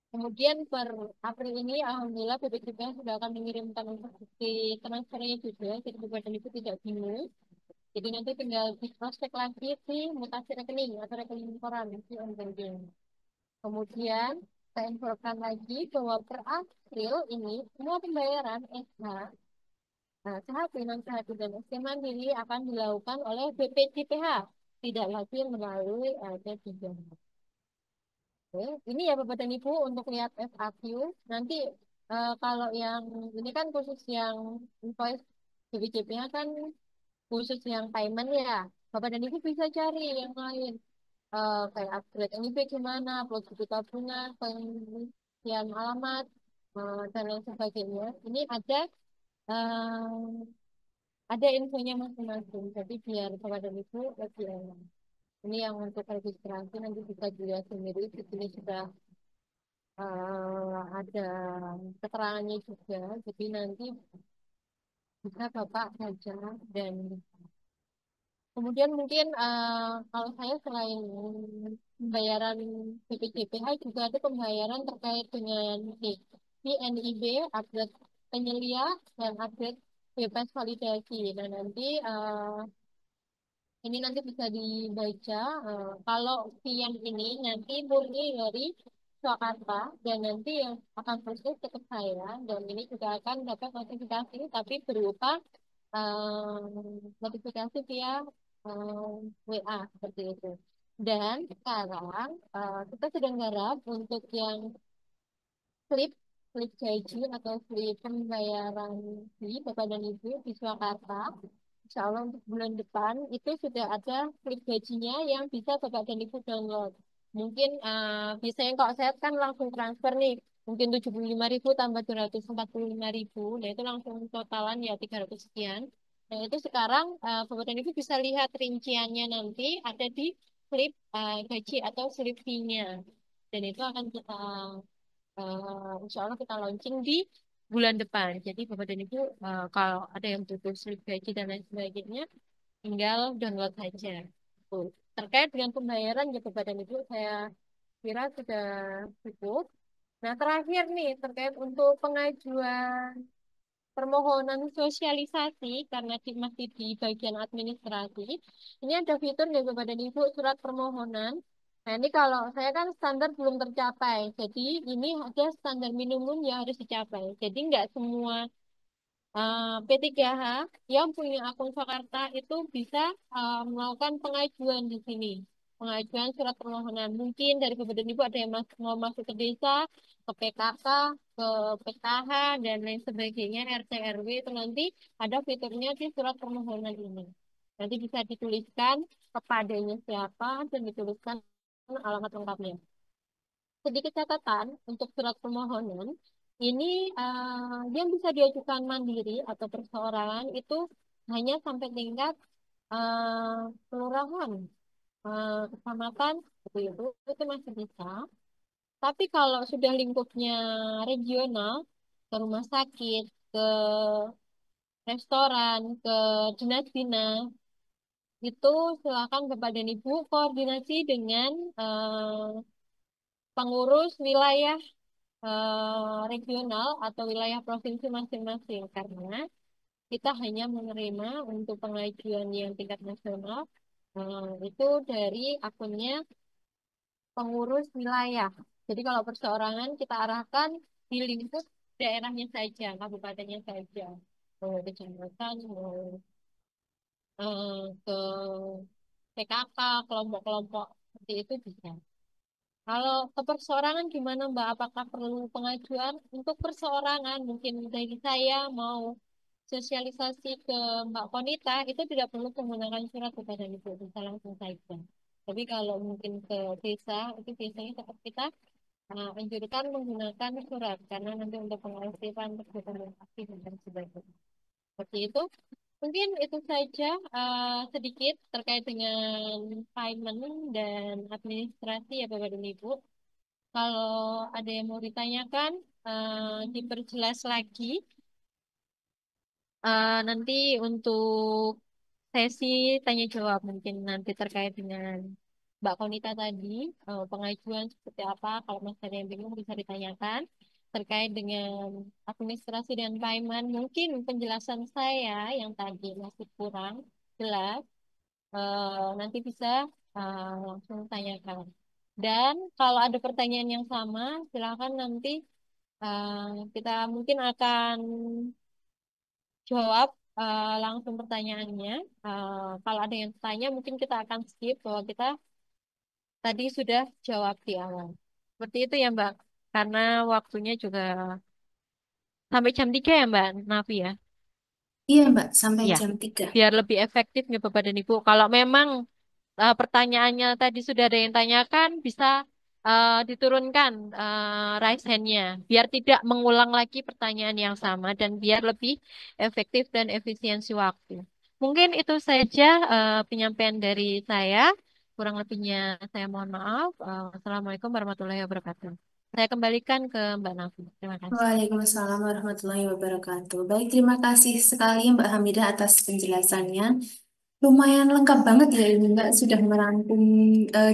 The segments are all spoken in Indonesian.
Kemudian per April ini, alhamdulillah BPJPH sudah akan mengirimkan untuk bukti transfernya juga, jadi Bapak Ibu tidak bingung. Jadi nanti tinggal di cross check lagi si mutasi rekening atau rekening koran si on banking. Kemudian saya infokan lagi bahwa per April ini semua pembayaran SH, SHB, non SHB dan SC Mandiri akan dilakukan oleh BPJPH, tidak lagi melalui D3. Oke, ini ya Bapak dan Ibu untuk lihat FAQ. Nanti kalau yang ini kan khusus yang invoice BPJPH kan khusus yang payment ya. Bapak dan Ibu bisa cari yang lain. Kayak upgrade NIP gimana, upload buku tabungan, pengisian alamat, dan lain sebagainya. Ini ada infonya masing-masing. Jadi biar Bapak dan Ibu lebih enak. Ini yang untuk registrasi nanti bisa dilihat sendiri. Di sini sudah ada keterangannya juga. Jadi nanti bisa Bapak baca dan kemudian mungkin kalau saya selain pembayaran BPJPH juga ada pembayaran terkait dengan PNIB, upgrade penyelia dan upgrade bebas validasi. Nah nanti ini nanti bisa dibaca. Kalau yang ini nanti murni dari Swakarta dan nanti yang akan proses ke saya dan ini juga akan dapat notifikasi tapi berupa notifikasi via WA seperti itu. Dan sekarang kita sedang garap untuk yang slip slip gaji atau slip pembayaran fee Bapak dan Ibu di Swakarta. Insya Allah untuk bulan depan itu sudah ada slip gajinya yang bisa Bapak dan Ibu download. Mungkin biasanya kalau saya kan langsung transfer nih, mungkin 75.000 tambah 245.000, nah itu langsung totalan ya 300 sekian. Nah itu sekarang Bapak dan Ibu bisa lihat rinciannya nanti ada di slip gaji atau slip fee-nya. Dan itu akan kita insya Allah kita launching di bulan depan. Jadi Bapak dan Ibu kalau ada yang butuh slip gaji dan lain sebagainya, tinggal download saja. Tuh. Terkait dengan pembayaran ya Bapak dan Ibu, saya kira sudah cukup. Nah terakhir nih terkait untuk pengajuan permohonan sosialisasi karena masih di bagian administrasi. Ini ada fitur dari Bapak dan Ibu surat permohonan. Nah, ini kalau saya kan standar belum tercapai. Jadi ini ada standar minimum yang harus dicapai. Jadi nggak semua P3H yang punya akun Jakarta itu bisa melakukan pengajuan di sini. Pengajuan surat permohonan. Mungkin dari Bapak dan Ibu ada yang mau masuk ke desa, ke PKK, ke PKH, dan lain sebagainya, RT, RW, itu nanti ada fiturnya di surat permohonan ini. Nanti bisa dituliskan kepadanya siapa dan dituliskan alamat lengkapnya. Sedikit catatan untuk surat permohonan, ini yang bisa diajukan mandiri atau perseorangan itu hanya sampai tingkat kelurahan, kecamatan, itu masih bisa. Tapi kalau sudah lingkupnya regional, ke rumah sakit, ke restoran, ke dinas-dinas, itu silakan Bapak dan Ibu koordinasi dengan pengurus wilayah regional atau wilayah provinsi masing-masing karena kita hanya menerima untuk pengajuan yang tingkat nasional itu dari akunnya pengurus wilayah. Jadi kalau perseorangan kita arahkan di lingkup daerahnya saja, kabupatennya saja, mau kecamatan, mau ke PKK, kelompok-kelompok seperti itu bisa. Kalau ke perseorangan gimana Mbak? Apakah perlu pengajuan? Untuk perseorangan, mungkin dari saya mau sosialisasi ke Mbak Konita, itu tidak perlu menggunakan surat kepada Ibu, bisa langsung saja. Tapi kalau mungkin ke desa, itu biasanya tetap kita anjurkan menggunakan surat, karena nanti untuk pengaktifan, dokumentasi, dan sebagainya. Seperti itu. Mungkin itu saja sedikit terkait dengan payment dan administrasi ya Bapak dan Ibu. Kalau ada yang mau ditanyakan, diperjelas lagi. Nanti untuk sesi tanya jawab mungkin nanti terkait dengan Mbak Konita tadi, pengajuan seperti apa, kalau Mas ada yang bingung bisa ditanyakan terkait dengan administrasi dan payment. Mungkin penjelasan saya yang tadi masih kurang jelas, nanti bisa langsung tanyakan. Dan kalau ada pertanyaan yang sama, silakan nanti kita mungkin akan jawab langsung pertanyaannya. Kalau ada yang tanya, mungkin kita akan skip bahwa kita tadi sudah jawab di awal. Seperti itu ya, Mbak. Karena waktunya juga sampai jam 3 ya, Mbak Nafi ya. Iya, Mbak, sampai Ya, jam 3. biar lebih efektif nih Bapak dan Ibu. Kalau memang pertanyaannya tadi sudah ada yang tanyakan, bisa diturunkan raise hand-nya, biar tidak mengulang lagi pertanyaan yang sama dan biar lebih efektif dan efisiensi waktu. Mungkin itu saja penyampaian dari saya. Kurang lebihnya saya mohon maaf. Assalamualaikum warahmatullahi wabarakatuh. Saya kembalikan ke Mbak Nafi. Terima kasih. Waalaikumsalam warahmatullahi wabarakatuh. Baik, terima kasih sekali Mbak Hamidah atas penjelasannya. Lumayan lengkap banget ya ini Mbak, sudah merangkum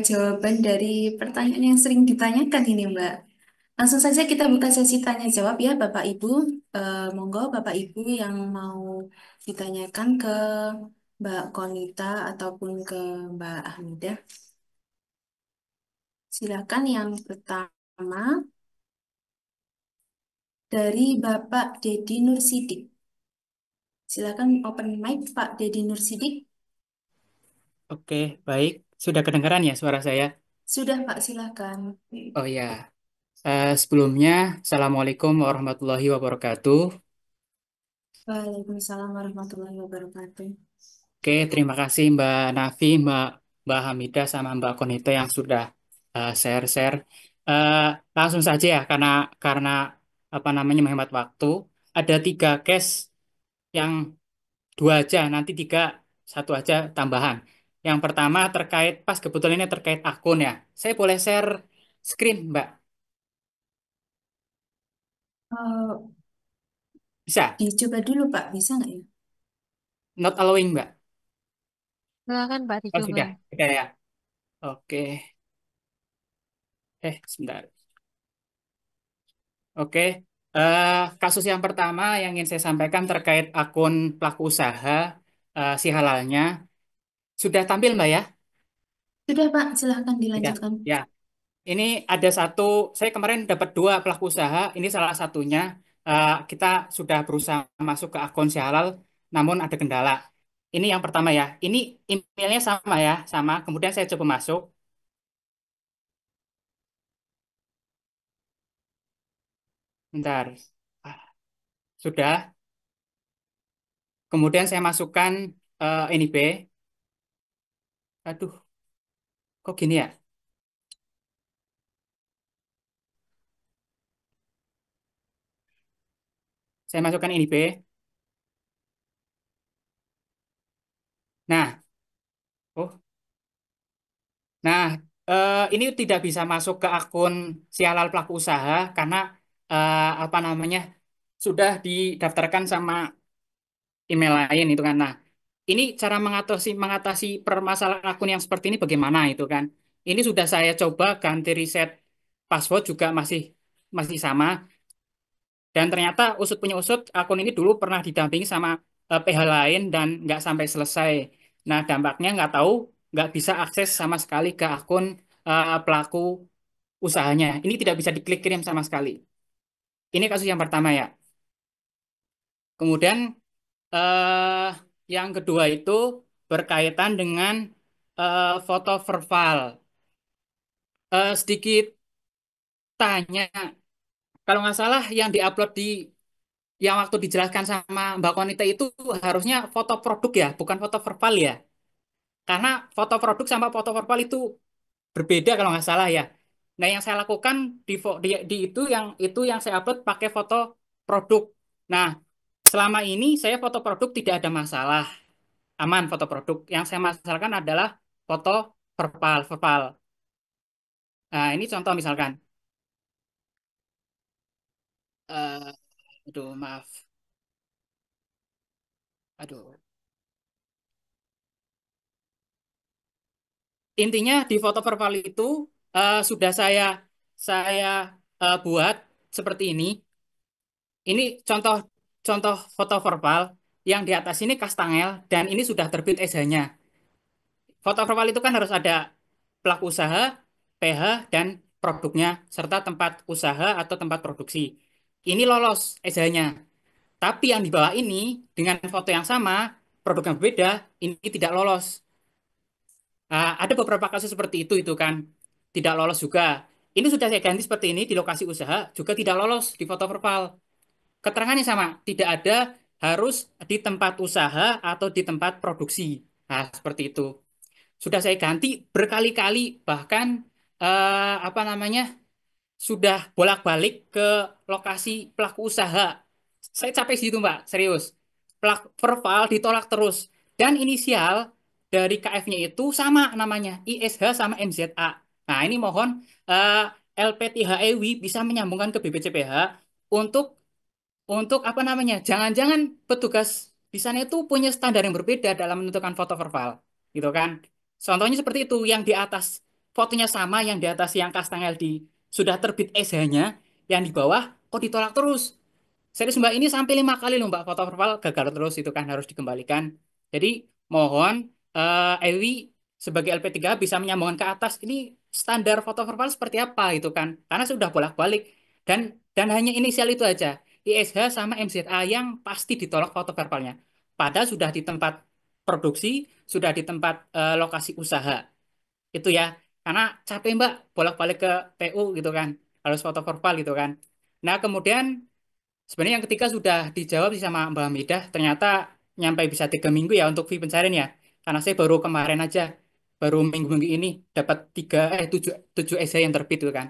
jawaban dari pertanyaan yang sering ditanyakan ini Mbak. Langsung saja kita buka sesi tanya jawab ya Bapak Ibu. Monggo Bapak Ibu yang mau ditanyakan ke Mbak Konita ataupun ke Mbak Hamidah. Silakan yang pertama dari Bapak Dedi Nursidik. Silakan open mic Pak Dedi Nursidik. Oke, baik. Sudah kedengaran ya suara saya? Sudah Pak, silakan. Oh ya, sebelumnya, Assalamualaikum warahmatullahi wabarakatuh. Waalaikumsalam warahmatullahi wabarakatuh. Oke, terima kasih Mbak Nafi, Mbak Hamidah, sama Mbak Konito yang sudah share-share. Eh, Langsung saja ya, karena apa namanya menghemat waktu. Ada 3 case yang 2 aja, nanti satu aja tambahan. Yang pertama terkait, pas kebetulan ini terkait akun ya. Saya boleh share screen, Mbak? Eh, Bisa? Dicoba dulu Pak, bisa nggak ya? Not allowing, Mbak. Silakan Pak Oh, dicoba. sudah ya. Oke. Sebentar. Oke. Kasus yang pertama yang ingin saya sampaikan terkait akun pelaku usaha si halalnya sudah tampil, Mbak ya? Sudah Pak, silahkan Sudah. dilanjutkan. Ya. Ini ada satu, saya kemarin dapat 2 pelaku usaha. Ini salah satunya. Kita sudah berusaha masuk ke akun si halal, namun ada kendala. Ini yang pertama ya. Ini emailnya sama ya, sama. Kemudian saya coba masuk. Bentar. Ah, Sudah. Kemudian saya masukkan ini B. Aduh, kok gini ya? Saya masukkan ini B. Nah, oh, nah ini tidak bisa masuk ke akun si halal pelaku usaha karena apa namanya sudah didaftarkan sama email lain itu kan. Nah, ini cara mengatasi permasalahan akun yang seperti ini bagaimana itu kan? Ini sudah saya coba ganti reset password juga masih masih sama. Dan ternyata usut punya usut, akun ini dulu pernah didampingi sama PH lain dan nggak sampai selesai. Nah, dampaknya nggak tahu, nggak bisa akses sama sekali ke akun pelaku usahanya. Ini tidak bisa diklik kirim sama sekali. Ini kasus yang pertama ya. Kemudian eh, yang kedua itu berkaitan dengan foto profile. Sedikit tanya, kalau nggak salah yang diupload yang waktu dijelaskan sama Mbak Konita itu harusnya foto produk ya, bukan foto verbal ya. Karena foto produk sama foto verbal itu berbeda kalau nggak salah ya. Nah, yang saya lakukan di itu yang saya upload pakai foto produk. Nah, selama ini saya foto produk tidak ada masalah, aman foto produk. Yang saya masalahkan adalah foto verbal, verbal. Nah, ini contoh misalkan. eh Aduh, maaf. Aduh. intinya di foto profil itu sudah saya buat seperti ini. Ini contoh contoh foto profil yang di atas ini kastangel dan ini sudah terbit SH-nya. Foto profil itu kan harus ada pelaku usaha, PH, dan produknya, serta tempat usaha atau tempat produksi. Ini lolos SH-nya. Tapi yang di bawah ini, dengan foto yang sama, produk yang berbeda, ini tidak lolos. Ada beberapa kasus seperti itu kan. Tidak lolos juga. Ini sudah saya ganti seperti ini di lokasi usaha, juga tidak lolos di foto profil. Keterangannya sama, tidak ada harus di tempat usaha atau di tempat produksi. Nah, seperti itu. Sudah saya ganti berkali-kali, bahkan apa namanya sudah bolak-balik ke lokasi pelaku usaha. Saya capek situ, Mbak, serius. Pelaku verbal ditolak terus. Dan inisial dari KF-nya itu sama namanya, ISH sama MZA. Nah, ini mohon eh, LPTHEW bisa menyambungkan ke BPCPH untuk apa namanya? Jangan-jangan petugas di sana itu punya standar yang berbeda dalam menentukan foto verbal, gitu kan? Contohnya seperti itu, yang di atas fotonya sama, yang di atas yang kastangel di sudah terbit SH-nya, yang di bawah kok ditolak terus. Serius Mbak, ini sampai 5 kali loh Mbak foto profil gagal terus itu kan harus dikembalikan. Jadi mohon Ewi sebagai LP3 bisa menyambungkan ke atas ini standar foto profil seperti apa itu kan. Karena sudah bolak-balik dan hanya inisial itu aja. ISH sama MZA yang pasti ditolak foto verbalnya. Padahal sudah di tempat produksi, sudah di tempat lokasi usaha. Itu ya. Karena capek Mbak bolak-balik ke PU gitu kan. Harus foto verbal gitu kan. Nah, kemudian sebenarnya yang ketiga sudah dijawab sih sama Mbak Hamidah. Ternyata nyampe bisa 3 minggu ya untuk fee pencarian ya. Karena saya baru kemarin aja, baru minggu-minggu ini dapat tujuh tujuh essay yang terbit itu kan.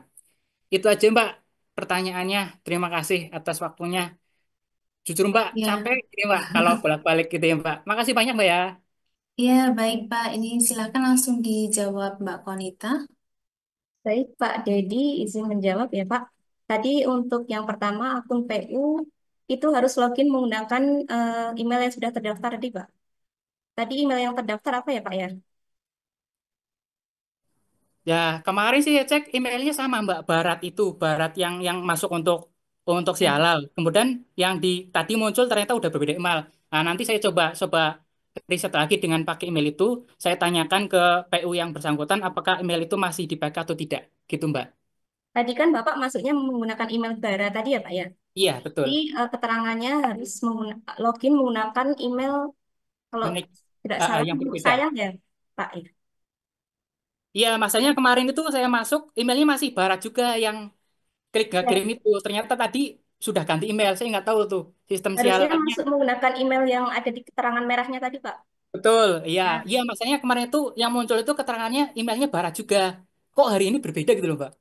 Itu aja Mbak pertanyaannya. Terima kasih atas waktunya. Jujur Mbak Ya, capek ini Mbak kalau bolak-balik gitu ya Mbak. Makasih banyak Mbak ya. ya baik Pak. Ini silakan langsung dijawab Mbak Konita. Baik, Pak Dedi izin menjawab ya, Pak. Tadi untuk yang pertama akun PU itu harus login menggunakan email yang sudah terdaftar tadi, Pak. Tadi email yang terdaftar apa ya, Pak ya? Ya, kemarin sih saya cek emailnya sama Mbak Barat itu, Barat yang masuk untuk si Ya. halal. Kemudian yang di tadi muncul ternyata udah berbeda email. Nah, nanti saya coba coba riset lagi dengan pakai email itu, saya tanyakan ke PU yang bersangkutan apakah email itu masih dipakai atau tidak. Gitu, Mbak. Tadi kan Bapak masuknya menggunakan email Bara tadi ya, Pak ya. Iya, betul. Jadi keterangannya harus login menggunakan email kalau Unik. tidak salah Yang untuk berbeda. saya ya, Pak ya. Iya, masanya kemarin itu saya masuk emailnya masih Barat juga yang klik nggak Ya, kirim itu. Ternyata tadi sudah ganti email. Saya nggak tahu tuh sistem harusnya sialannya. masuk menggunakan email yang ada di keterangan merahnya tadi, Pak. Betul, iya, Nah, iya, masanya kemarin itu yang muncul itu keterangannya emailnya Barat juga. Kok hari ini berbeda gitu loh, Mbak?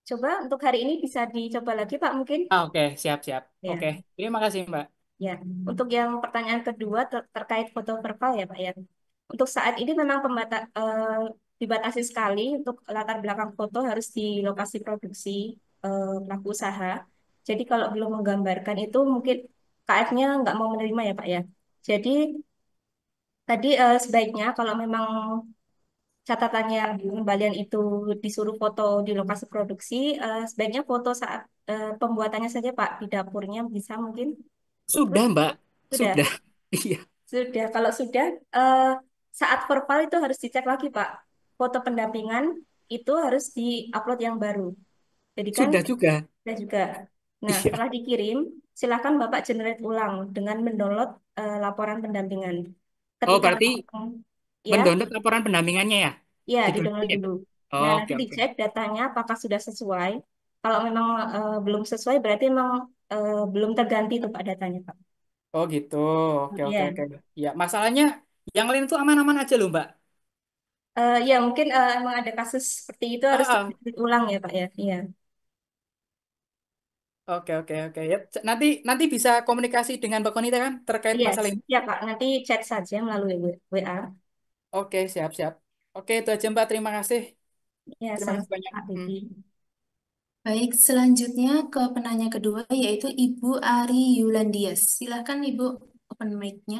coba untuk hari ini bisa dicoba lagi, Pak, mungkin. Oke, siap, siap. Ya. Oke, terima kasih, Mbak. Ya, untuk yang pertanyaan kedua terkait foto verbal ya Pak ya. Untuk saat ini memang dibatasi sekali untuk latar belakang foto harus di lokasi produksi pelaku usaha. Jadi kalau belum menggambarkan itu mungkin KF-nya nggak mau menerima ya Pak ya. Jadi tadi sebaiknya kalau memang catatannya pengembalian itu disuruh foto di lokasi produksi, sebaiknya foto saat pembuatannya saja Pak di dapurnya bisa mungkin. Terus Sudah, Mbak. sudah. Sudah. Iya, Sudah, kalau sudah, eh, saat verbal itu harus dicek lagi, Pak. Foto pendampingan itu harus di-upload yang baru. Jadi kan sudah juga. sudah juga. Nah, Iya. setelah dikirim, silakan Bapak generate ulang dengan mendownload laporan pendampingan. Oh, Ketika berarti ya, mendownload laporan pendampingannya ya? ya Di di-download ya? dulu. Nah, Oke, nanti oke. dicek datanya apakah sudah sesuai. Kalau memang belum sesuai, berarti memang belum terganti tuh Pak datanya, Pak. Oh, gitu. Oke, oke, Ya. oke. Ya, masalahnya yang lain itu aman-aman aja loh, Mbak. Ya, mungkin emang ada kasus seperti itu harus Ah, ah. diulang ya, Pak ya. Iya. Oke, oke, oke. Ya, nanti nanti bisa komunikasi dengan Mbak Konita kan terkait Iya, masalah ini. ya Pak. Nanti chat saja melalui WA. Oke, siap, siap. Oke, itu aja, Mbak. Terima kasih. Ya, Terima sama kasih banyak. Pak Hmm. Dedi. Baik, selanjutnya ke penanya kedua yaitu Ibu Ari Yulandias. Silakan Ibu open mic-nya.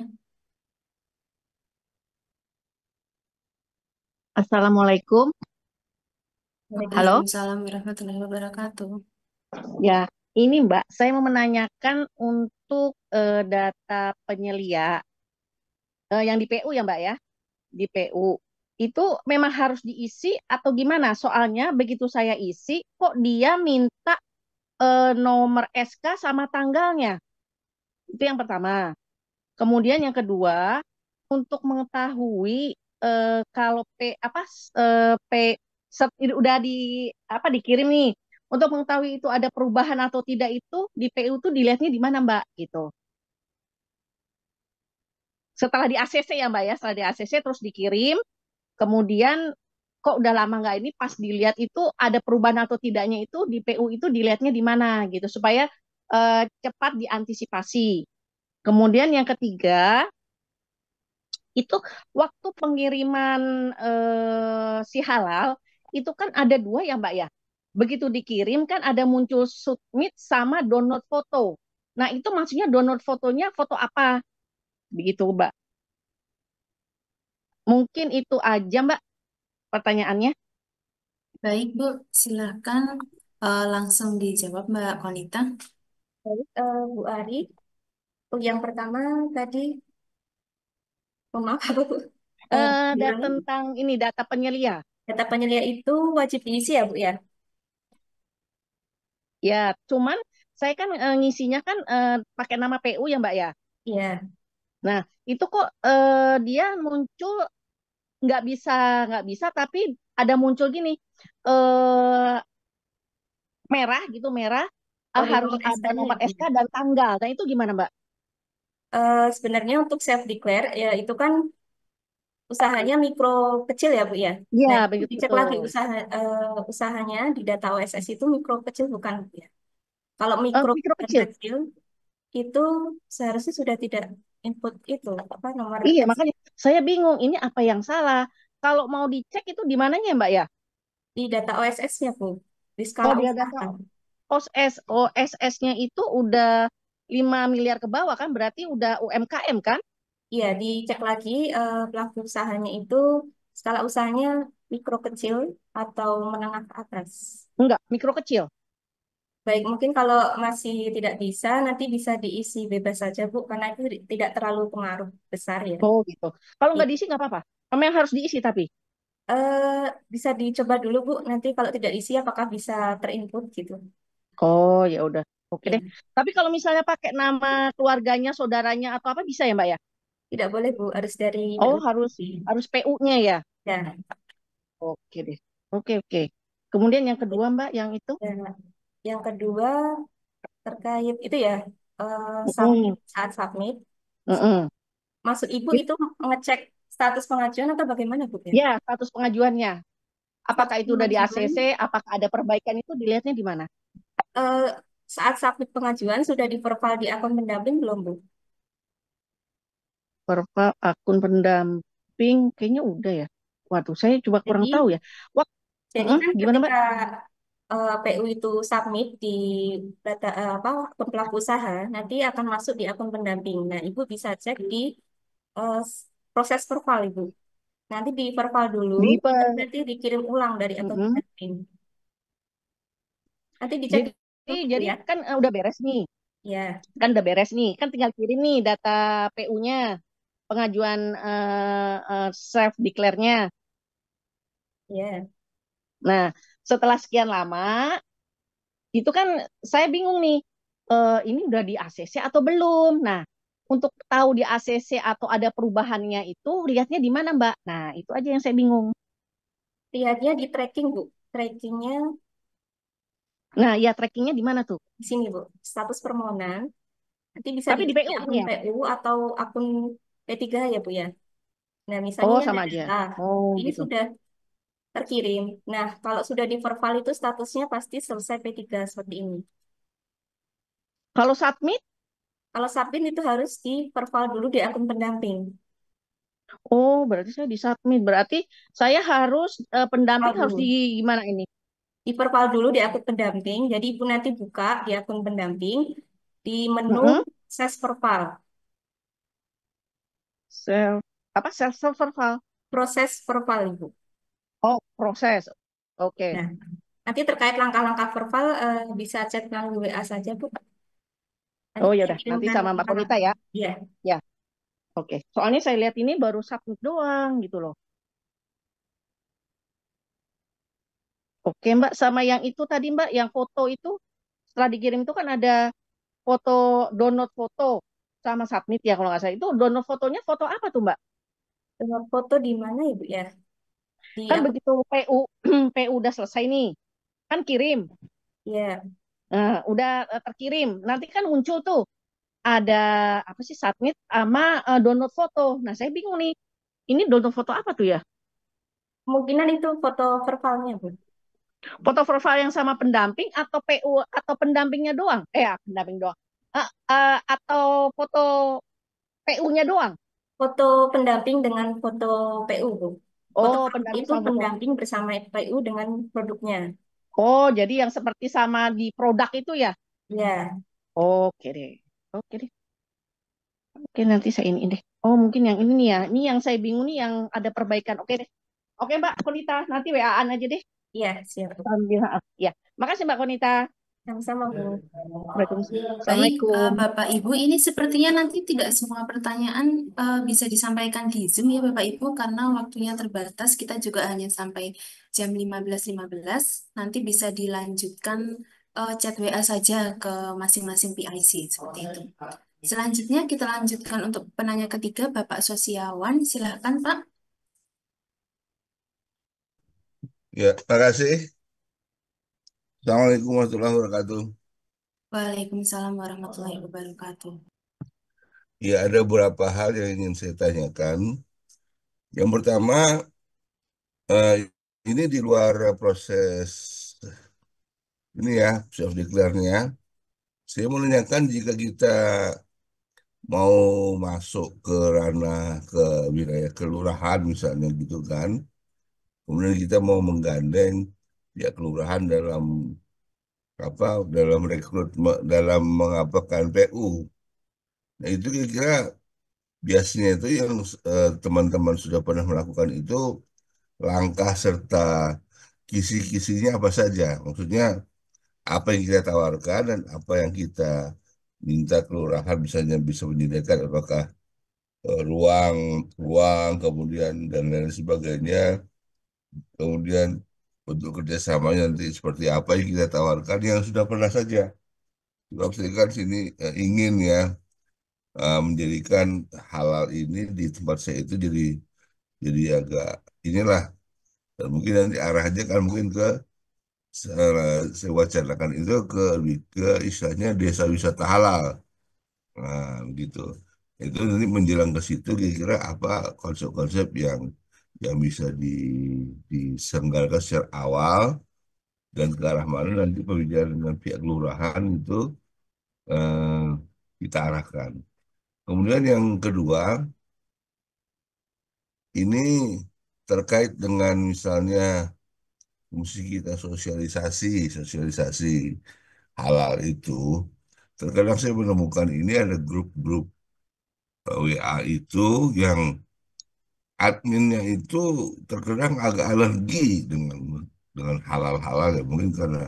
Assalamualaikum. Halo, Waalaikumsalam warahmatullahi wabarakatuh. ya. Ini Mbak, saya mau menanyakan untuk data penyelia yang di PU ya Mbak ya, di PU. Itu memang harus diisi atau gimana? Soalnya begitu saya isi, kok dia minta nomor SK sama tanggalnya. Itu yang pertama. Kemudian yang kedua, untuk mengetahui kalau P udah dikirim nih. Untuk mengetahui itu ada perubahan atau tidak itu di PU itu dilihatnya di mana Mbak gitu. Setelah di ACC ya Mbak ya, setelah di ACC terus dikirim, kemudian kok udah lama nggak ini pas dilihat itu ada perubahan atau tidaknya itu di PU itu dilihatnya di mana gitu supaya cepat diantisipasi. Kemudian yang ketiga itu waktu pengiriman si halal itu kan ada dua ya Mbak ya. Begitu dikirim kan ada muncul submit sama download foto. Nah itu maksudnya download fotonya foto apa? Begitu Mbak. Mungkin itu aja Mbak pertanyaannya. Baik, Bu. Silakan langsung dijawab, Mbak Konita. Baik, Bu Ari, untuk yang pertama tadi, mohon maaf apa Bu? Diulangi. Tentang ini data penyelia. Data penyelia itu wajib diisi ya Bu ya? Ya, cuman saya kan ngisinya kan pakai nama PU ya Mbak ya. Iya. Nah, itu kok dia muncul nggak bisa nggak bisa tapi ada muncul gini eh merah gitu merah Oh, di harus nomor ada SK-nya ya nomor Bu SK ya? dan tanggal. Nah, itu gimana Mbak? Sebenarnya untuk self declare ya itu kan usahanya mikro kecil ya Bu ya. Iya, Nah, itu begitu dicek lagi betul. usahanya di data OSS itu mikro kecil bukan Bu ya. Kalau mikro Mikro dan kecil. kecil itu seharusnya sudah tidak input itu apa nomor Iya, makanya saya bingung ini apa yang salah. Kalau mau dicek itu di mananya Mbak ya? di data OSS-nya Bu, di Oh, skala dia data usaha. OSS-nya itu udah 5 miliar ke bawah kan berarti udah UMKM kan? Iya, dicek lagi pelaku usahanya itu skala usahanya mikro kecil atau menengah ke atas. Enggak, mikro kecil. Baik, mungkin kalau masih tidak bisa, nanti bisa diisi bebas saja, Bu, karena itu tidak terlalu pengaruh besar ya. Oh, gitu. Kalau I- nggak diisi nggak apa-apa. Memang harus diisi tapi. eh, bisa dicoba dulu, Bu, nanti kalau tidak diisi apakah bisa terinput gitu. Oh, ya udah. Oke Ya, deh. Tapi kalau misalnya pakai nama keluarganya, saudaranya atau apa bisa ya, Mbak ya? tidak boleh, Bu, harus dari Oh, PU. harus harus PU-nya ya. Ya, Oke deh. Oke, oke. Kemudian yang kedua, Mbak, yang itu. ya. Yang kedua terkait itu ya, submit, Mm-mm. saat submit. Mm-mm. Maksud Ibu It- itu mengecek status pengajuan atau bagaimana, Bu ya? Ya, status pengajuannya. Apakah Status itu udah di pengajuan, ACC? Apakah ada perbaikan itu dilihatnya di mana? eh, saat submit pengajuan sudah di-profile di akun pendamping belum, Bu? Perpa akun pendamping kayaknya udah ya. Waduh, saya coba kurang tahu Jadi, ya. Wah, jadi kan gimana, ketika Mbak? PU itu submit di data apa akun pelaku usaha, nanti akan masuk di akun pendamping. Nah, Ibu bisa cek di proses profile Ibu. Nanti di profile dulu, Di terus pe- nanti dikirim ulang dari akun Mm-mm. pendamping. Nanti dicek Jadi dulu, Bu jadi ya. kan udah beres nih. Ya, Kan udah beres nih. Kan tinggal kirim nih data PU-nya, pengajuan self declare-nya. ya. Nah, setelah sekian lama, itu kan saya bingung nih. Ini udah di ACC atau belum? Nah, untuk tahu di ACC atau ada perubahannya itu lihatnya di mana, Mbak? Nah, itu aja yang saya bingung. Lihatnya di tracking, Bu. Trackingnya Nah, ya trackingnya di mana tuh? di sini, Bu. Status permohonan. Nanti bisa Tapi di dicek di akun PU-nya. PU atau akun P3 ya, Bu ya. Nah, misalnya Oh, ini ada sama aja. data. Oh, Ini gitu. sudah terkirim. Nah, kalau sudah di profile itu statusnya pasti selesai P3 seperti ini. Kalau submit, Kalau submit itu harus di profile dulu di akun pendamping. oh, berarti saya di submit. Berarti saya harus pendamping Profile harus di dulu. gimana ini? Di profile dulu di akun pendamping. Jadi Ibu nanti buka di akun pendamping di menu Mm-mm. ses profile, Self apa self serval. proses profile Ibu. Oh, proses. Oke. Nah, nanti terkait langkah-langkah verbal bisa chat melalui WA saja, Bu. Nanti Oh ya saya udah, nanti kirimkan sama Mbak Konita ya. ya. Ya, oke. Soalnya saya lihat ini baru submit doang gitu loh. Oke, Mbak, sama yang itu tadi, Mbak, yang foto itu setelah dikirim itu kan ada foto, download foto sama submit ya kalau nggak salah. Itu download fotonya foto apa tuh, Mbak? Foto di mana ya, Bu ya? Di Kan aku begitu PU PU udah selesai nih, kan kirim. ya. Nah, udah terkirim. Nanti kan muncul tuh ada apa sih submit sama download foto. Nah, saya bingung nih. Ini download foto apa tuh ya? Kemungkinan itu foto verbalnya, Bu. Foto profil yang sama pendamping atau PU atau pendampingnya doang? Pendamping doang. Atau foto PU-nya doang? Foto pendamping dengan foto PU, Bu. Foto Oh, produk pendamping itu sama foto. pendamping bersama PU dengan produknya. Oh, jadi yang seperti sama di produk itu ya? Ya, Oke deh. Oke deh. Oke, nanti saya ini deh. Oh, mungkin yang ini nih ya. Ini yang saya bingung nih yang ada perbaikan. Oke deh. Oke, Mbak Konita, nanti WA-an aja deh. ya, siap, Bu. Sambil, ya. Makasih Mbak Konita. Sama-sama, Bu. Waalaikumsalam. Baik, Assalamualaikum. Bapak Ibu, ini sepertinya nanti tidak semua pertanyaan bisa disampaikan di Zoom ya Bapak Ibu, karena waktunya terbatas. Kita juga hanya sampai jam 15.15. Nanti bisa dilanjutkan chat WA saja ke masing-masing PIC, seperti itu. Selanjutnya kita lanjutkan untuk penanya ketiga, Bapak Sosiawan. Silahkan, Pak. Ya, terima kasih. Assalamualaikum warahmatullahi wabarakatuh. Waalaikumsalam warahmatullahi wabarakatuh. Ya, ada beberapa hal yang ingin saya tanyakan. Yang pertama, eh, ini di luar proses ini ya, self declare-nya. Saya mau menanyakan jika kita mau masuk ke ranah ke wilayah kelurahan misalnya gitu kan, kemudian kita mau menggandeng ya kelurahan dalam apa dalam rekrutmen dalam mengapakan PU. Nah itu kira-kira biasanya itu yang teman-teman sudah pernah melakukan itu langkah serta kisi-kisinya apa saja. Maksudnya apa yang kita tawarkan dan apa yang kita minta kelurahan misalnya bisa menyediakan apakah ruang, ruang, kemudian dan lain sebagainya. Kemudian untuk kerjasamanya nanti seperti apa yang kita tawarkan yang sudah pernah saja. Sebab saya kan sini ingin ya menjadikan halal ini di tempat saya itu jadi agak inilah dan mungkin nanti arahnya kan mungkin ke saya wacanakan itu ke lebih ke istilahnya desa wisata halal nah gitu itu nanti menjelang ke situ kira-kira apa konsep-konsep yang bisa diselenggarakan secara awal dan ke arah mana nanti pembicaraan dengan pihak kelurahan itu eh, kita arahkan. Kemudian yang kedua ini terkait dengan misalnya mesti kita sosialisasi halal itu. Terkadang saya menemukan ini ada grup-grup WA itu yang adminnya itu terkadang agak alergi dengan halal-halal ya mungkin karena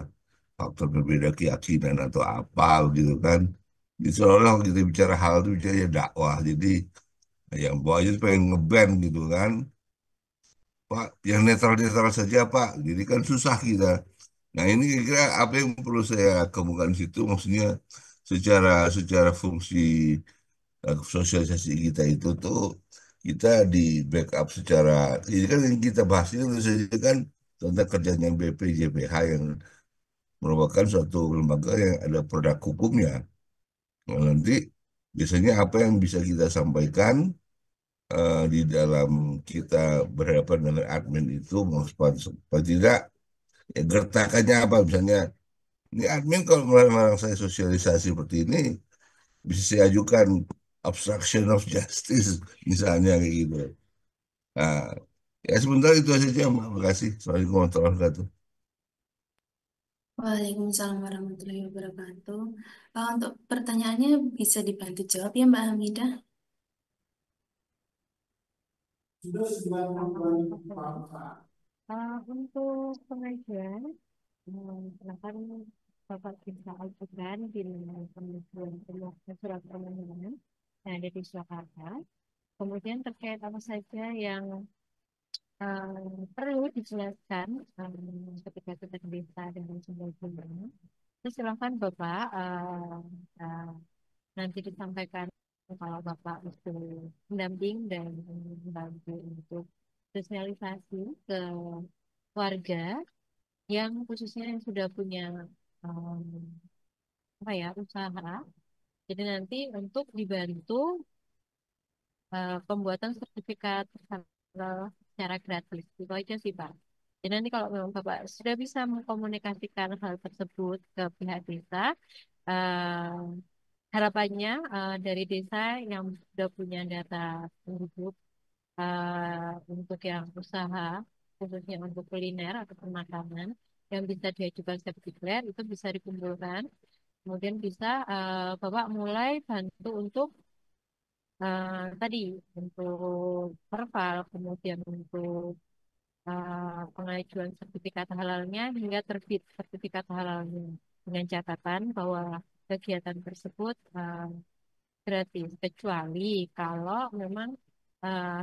faktor berbeda keyakinan atau apa gitu kan. Jadi seolah kita bicara halal itu bicara ya dakwah. Jadi yang bawa aja pengen ngeband gitu kan. Pak, yang netral-netral saja Pak. Jadi kan susah kita. Nah ini kira-kira apa yang perlu saya kemukakan di situ maksudnya secara secara fungsi sosialisasi kita itu tuh kita di backup secara ini kan yang kita bahas ini tentu saja kan tentang kerjanya BPJPH yang merupakan suatu lembaga yang ada produk hukumnya. Nah, nanti biasanya apa yang bisa kita sampaikan di dalam kita berhadapan dengan admin itu mau supaya tidak ya gertakannya apa misalnya ini admin kalau melarang saya sosialisasi seperti ini bisa saya ajukan obstruction of justice misalnya kayak gitu. Nah, ya sebentar itu saja Mbak. Terima kasih. Assalamualaikum warahmatullahi wabarakatuh. Waalaikumsalam warahmatullahi wabarakatuh. Untuk pertanyaannya bisa dibantu jawab ya Mbak Hamidah. Untuk pengajuan, silakan Bapak bisa ajukan di pengajuan surat permohonan yang ada di Jakarta. Kemudian terkait apa saja yang perlu dijelaskan ketika kita di desa dan lain sebagainya. Itu silakan Bapak uh, nanti disampaikan kalau Bapak itu mendamping dan membantu untuk sosialisasi ke warga yang khususnya yang sudah punya um, apa ya usaha. Jadi nanti untuk dibantu pembuatan sertifikat halal secara gratis. Itu aja sih Pak. Jadi nanti kalau memang Bapak sudah bisa mengkomunikasikan hal tersebut ke pihak desa, eh, harapannya dari desa yang sudah punya data penduduk untuk yang usaha, khususnya untuk kuliner atau makanan, yang bisa diajukan sertifikat itu bisa dikumpulkan. Kemudian bisa Bapak mulai bantu untuk tadi untuk perval, kemudian untuk pengajuan sertifikat halalnya hingga terbit sertifikat halalnya dengan catatan bahwa kegiatan tersebut gratis kecuali kalau memang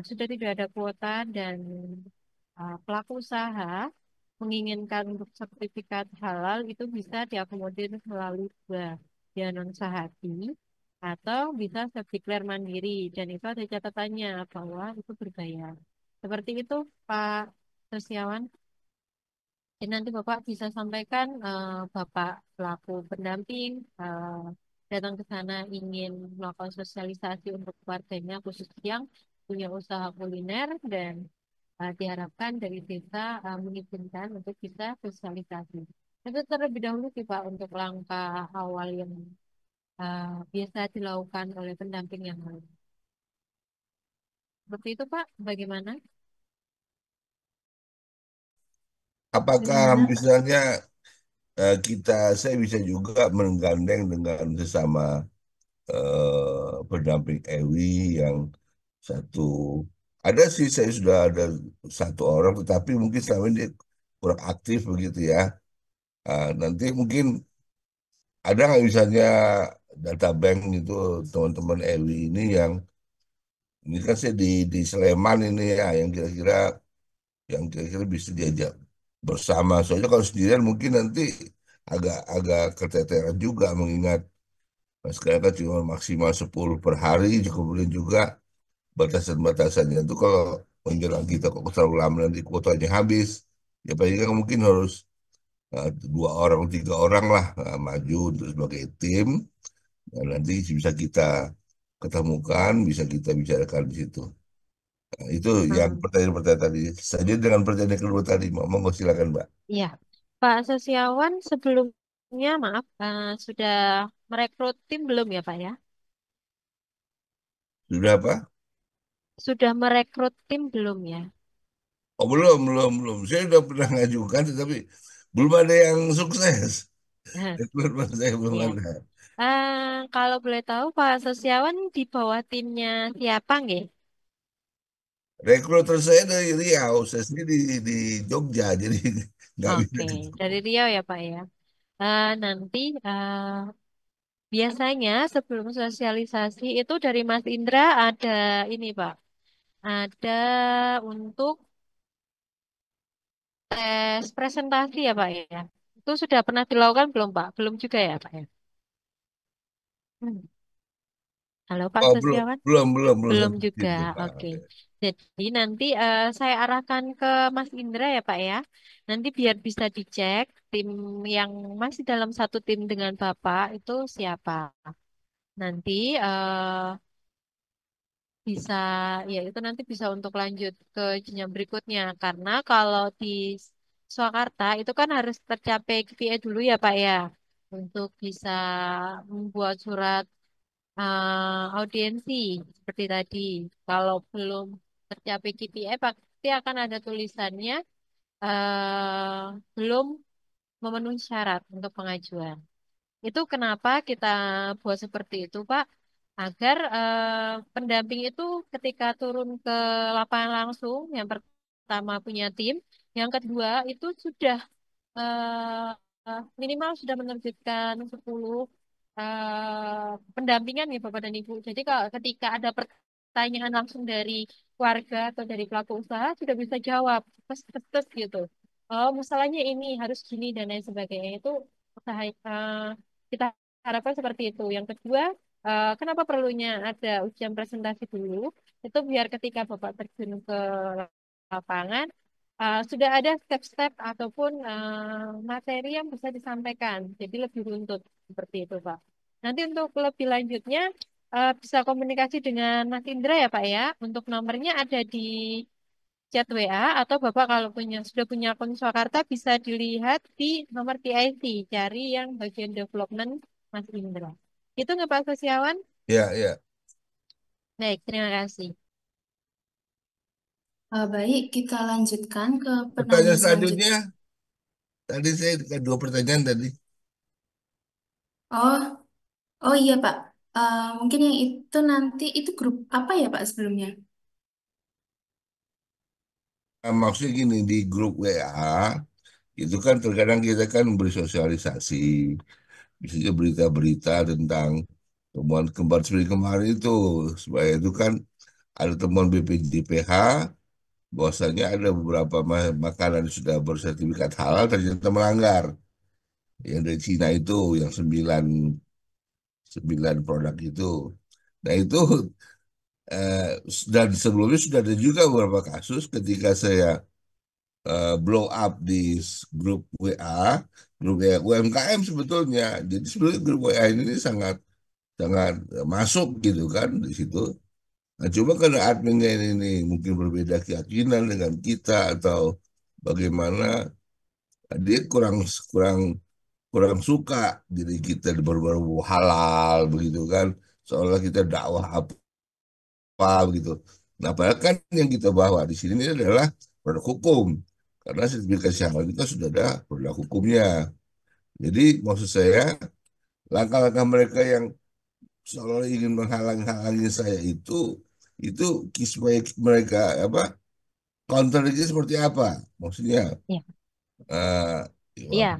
sudah tidak ada kuota dan pelaku usaha menginginkan untuk sertifikat halal itu bisa diakomodir melalui dua ya non sahati atau bisa self-declare mandiri dan itu ada catatannya bahwa itu berbayar. Seperti itu Pak Sosiawan. Jadi nanti Bapak bisa sampaikan Bapak pelaku pendamping datang ke sana ingin melakukan sosialisasi untuk keluarganya khusus yang punya usaha kuliner dan diharapkan dari desa mengizinkan untuk kita sosialisasi. Itu terlebih dahulu sih Pak untuk langkah awal yang biasa dilakukan oleh pendamping yang lain. Seperti itu Pak, bagaimana? Apakah Bagaimana Pak? misalnya saya bisa juga menggandeng dengan sesama pendamping EWI yang satu. Ada sih saya sudah ada satu orang, tetapi mungkin selama ini dia kurang aktif begitu ya. Nanti mungkin ada nggak misalnya data bank itu teman-teman EWI ini yang ini kan saya di Sleman ini ya yang kira-kira bisa diajak bersama. Soalnya kalau sendirian mungkin nanti agak keteteran juga mengingat sekarang kan cuma maksimal 10 per hari, kemudian juga batasan-batasannya itu kalau menjelang kita kok terlalu lama nanti kuotanya habis, ya paling nggak mungkin harus 2 orang, 3 orang lah maju untuk sebagai tim, dan nanti bisa kita ketemukan, bisa kita bicarakan di situ. Nah, itu yang Hmm, pertanyaan-pertanyaan tadi. Saja dengan pertanyaan kedua tadi, monggo silakan Mbak. ya, Pak Sosiawan sebelumnya maaf sudah merekrut tim belum ya Pak ya? Sudah apa? Sudah merekrut tim belum ya? Oh belum, belum, belum. Saya sudah pernah ngajukan, tetapi belum ada yang sukses. Rekrutmen saya belum Ya. ada. Kalau boleh tahu Pak Sosiawan di bawah timnya siapa nggih? Rekruter saya dari Riau, saya sendiri di Jogja, jadi nggak bisa Oke, ketemu. dari Riau ya Pak ya. Nanti biasanya sebelum sosialisasi itu dari Mas Indra ada ini Pak, ada untuk tes presentasi ya Pak ya. Itu sudah pernah dilakukan belum Pak? Belum juga ya Pak ya? Hmm. Halo Pak Oh belum, Sosiawan? belum, belum, belum Belum sampai juga, situ Pak. oke. Jadi nanti saya arahkan ke Mas Indra ya Pak ya. Nanti biar bisa dicek tim yang masih dalam satu tim dengan Bapak itu siapa. Nanti bisa, ya itu nanti bisa untuk lanjut ke jenjang berikutnya. Karena kalau di Swakarta itu kan harus tercapai KPI dulu ya Pak ya. Untuk bisa membuat surat audiensi seperti tadi. Kalau belum tercapai KPI pasti akan ada tulisannya belum memenuhi syarat untuk pengajuan. Itu kenapa kita buat seperti itu, Pak? Agar pendamping itu ketika turun ke lapangan langsung, yang pertama punya tim, Yang kedua itu sudah minimal sudah menerbitkan 10 pendampingan ya Bapak dan Ibu. Jadi kalau ketika ada pertanyaan langsung dari warga atau dari pelaku usaha sudah bisa jawab terus gitu. Oh, masalahnya ini harus gini dan lain sebagainya itu usaha kita harapkan seperti itu. Yang kedua, kenapa perlunya ada ujian presentasi dulu? Itu biar ketika Bapak terjun ke lapangan sudah ada step-step ataupun materi yang bisa disampaikan. Jadi lebih runtut seperti itu, Pak. Nanti untuk lebih lanjutnya bisa komunikasi dengan Mas Indra ya, Pak ya. Untuk nomornya ada di chat WA atau Bapak kalau sudah punya akun Swakarta bisa dilihat di nomor TIC. Cari yang bagian development Mas Indra. Itu nggak Pak Sosiawan? Ya, ya. Baik, terima kasih. Baik, kita lanjutkan ke penanya Pertanyaan selanjutnya. selanjutnya, tadi saya ada dua pertanyaan tadi. Oh, oh iya Pak. Mungkin yang itu nanti itu grup apa ya Pak sebelumnya? Nah, maksudnya gini, di grup WA, itu kan terkadang kita kan beri sosialisasi, misalnya berita-berita tentang temuan kembar seperti kemarin itu, supaya itu kan ada temuan BPJPH, bahwasanya ada beberapa makanan yang sudah bersertifikat halal ternyata melanggar. Yang dari Cina itu, yang sembilan produk itu. Nah itu dan sebelumnya sudah ada juga beberapa kasus ketika saya blow up di grup WA, grup WA UMKM sebetulnya. Jadi sebetulnya grup WA ini sangat sangat masuk gitu kan di situ. Nah, coba karena adminnya ini mungkin berbeda keyakinan dengan kita atau bagaimana, dia kurang kurang kurang suka jadi kita berbau halal begitu kan, seolah kita dakwah apa begitu. Nah, padahal kan yang kita bawa di sini ini adalah produk hukum, karena sertifikasi halal kita sudah ada produk hukumnya. Jadi maksud saya, langkah-langkah mereka yang seolah ingin menghalang-halangi saya itu supaya mereka apa, counternya seperti apa maksudnya. Ya, eh iya,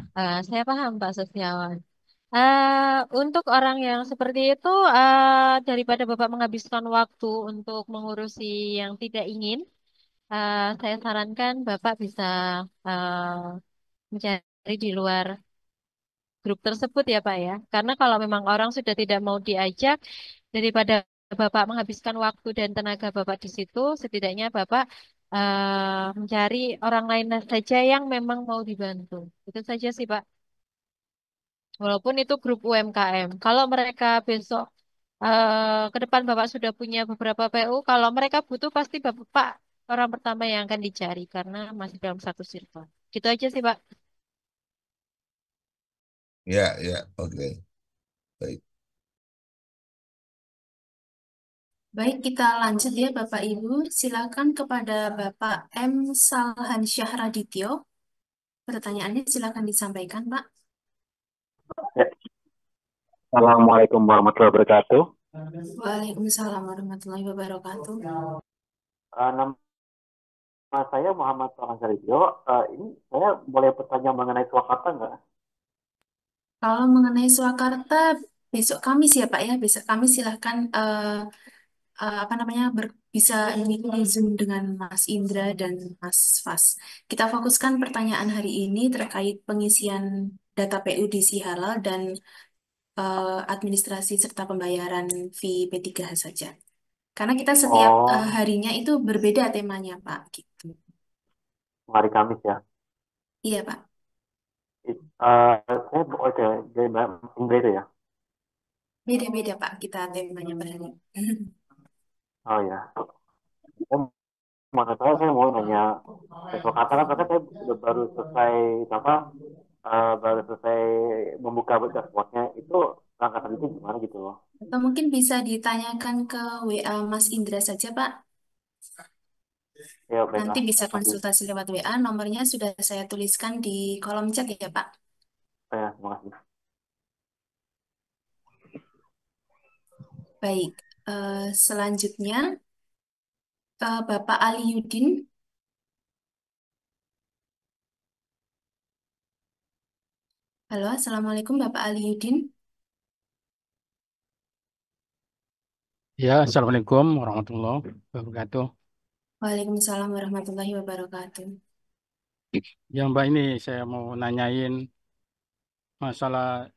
saya paham Pak Setiawan. Untuk orang yang seperti itu, daripada Bapak menghabiskan waktu untuk mengurusi yang tidak ingin, saya sarankan Bapak bisa mencari di luar grup tersebut ya Pak ya. Karena kalau memang orang sudah tidak mau diajak, daripada Bapak menghabiskan waktu dan tenaga Bapak di situ, setidaknya Bapak mencari orang lain saja yang memang mau dibantu. Itu saja sih Pak. Walaupun itu grup UMKM. Kalau mereka besok ke depan Bapak sudah punya beberapa PU, kalau mereka butuh pasti Bapak orang pertama yang akan dicari karena masih dalam satu circle. Gitu aja sih Pak. ya, ya, oke, baik. Baik, kita lanjut ya Bapak Ibu. Silakan kepada Bapak M. Salhansyah Radityo. Pertanyaannya silakan disampaikan, Pak. Ya, Assalamualaikum warahmatullahi wabarakatuh. Waalaikumsalam warahmatullahi wabarakatuh. Nama saya Muhammad Saransaridjo. Ini saya boleh bertanya mengenai Swakarta nggak? Kalau mengenai Swakarta, besok Kamis ya Pak ya. Besok Kamis silahkan apa namanya bisa mengikuti Zoom dengan Mas Indra dan Mas Fas. Kita fokuskan pertanyaan hari ini terkait pengisian data PUDC halal dan administrasi serta pembayaran fee P3H saja. Karena kita setiap Oh, harinya itu berbeda temanya, Pak. Gitu. hari Kamis ya. Iya, Pak. Saya oke, jadi Mbak Indra itu ya. Beda-beda, Pak. Kita temanya per hari. Oh ya. Saya, maksud saya mau nanya ke Swakarta kan karena saya sudah baru selesai apa? Baru selesai membuka dashboardnya itu langkah selanjutnya gimana gitu loh. Atau mungkin bisa ditanyakan ke WA Mas Indra saja, Pak. Ya Nanti baiklah. bisa Masih. konsultasi lewat WA. Nomornya sudah saya tuliskan di kolom chat ya, Pak. Ya, terima kasih. Baik. Selanjutnya, Bapak Ali Yudin. Assalamualaikum Bapak Ali Yudin. Ya, Assalamualaikum warahmatullahi wabarakatuh. Waalaikumsalam warahmatullahi wabarakatuh. Ya Mbak, ini saya mau nanyain masalah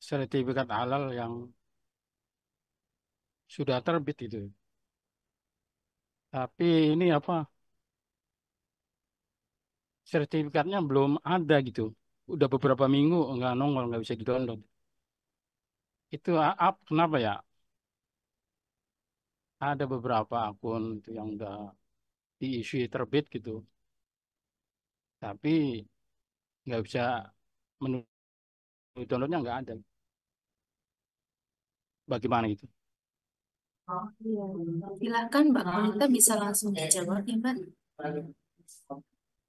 sertifikat halal yang sudah terbit itu. Tapi ini apa, sertifikatnya belum ada gitu. Udah beberapa minggu nggak nongol, nggak bisa di-download. Itu kenapa ya? Ada beberapa akun itu yang udah diisi terbit gitu. Tapi nggak bisa menu downloadnya nggak ada. Bagaimana gitu? Iya. Silakan Mbak Kolita bisa langsung dijawab ya Mbak.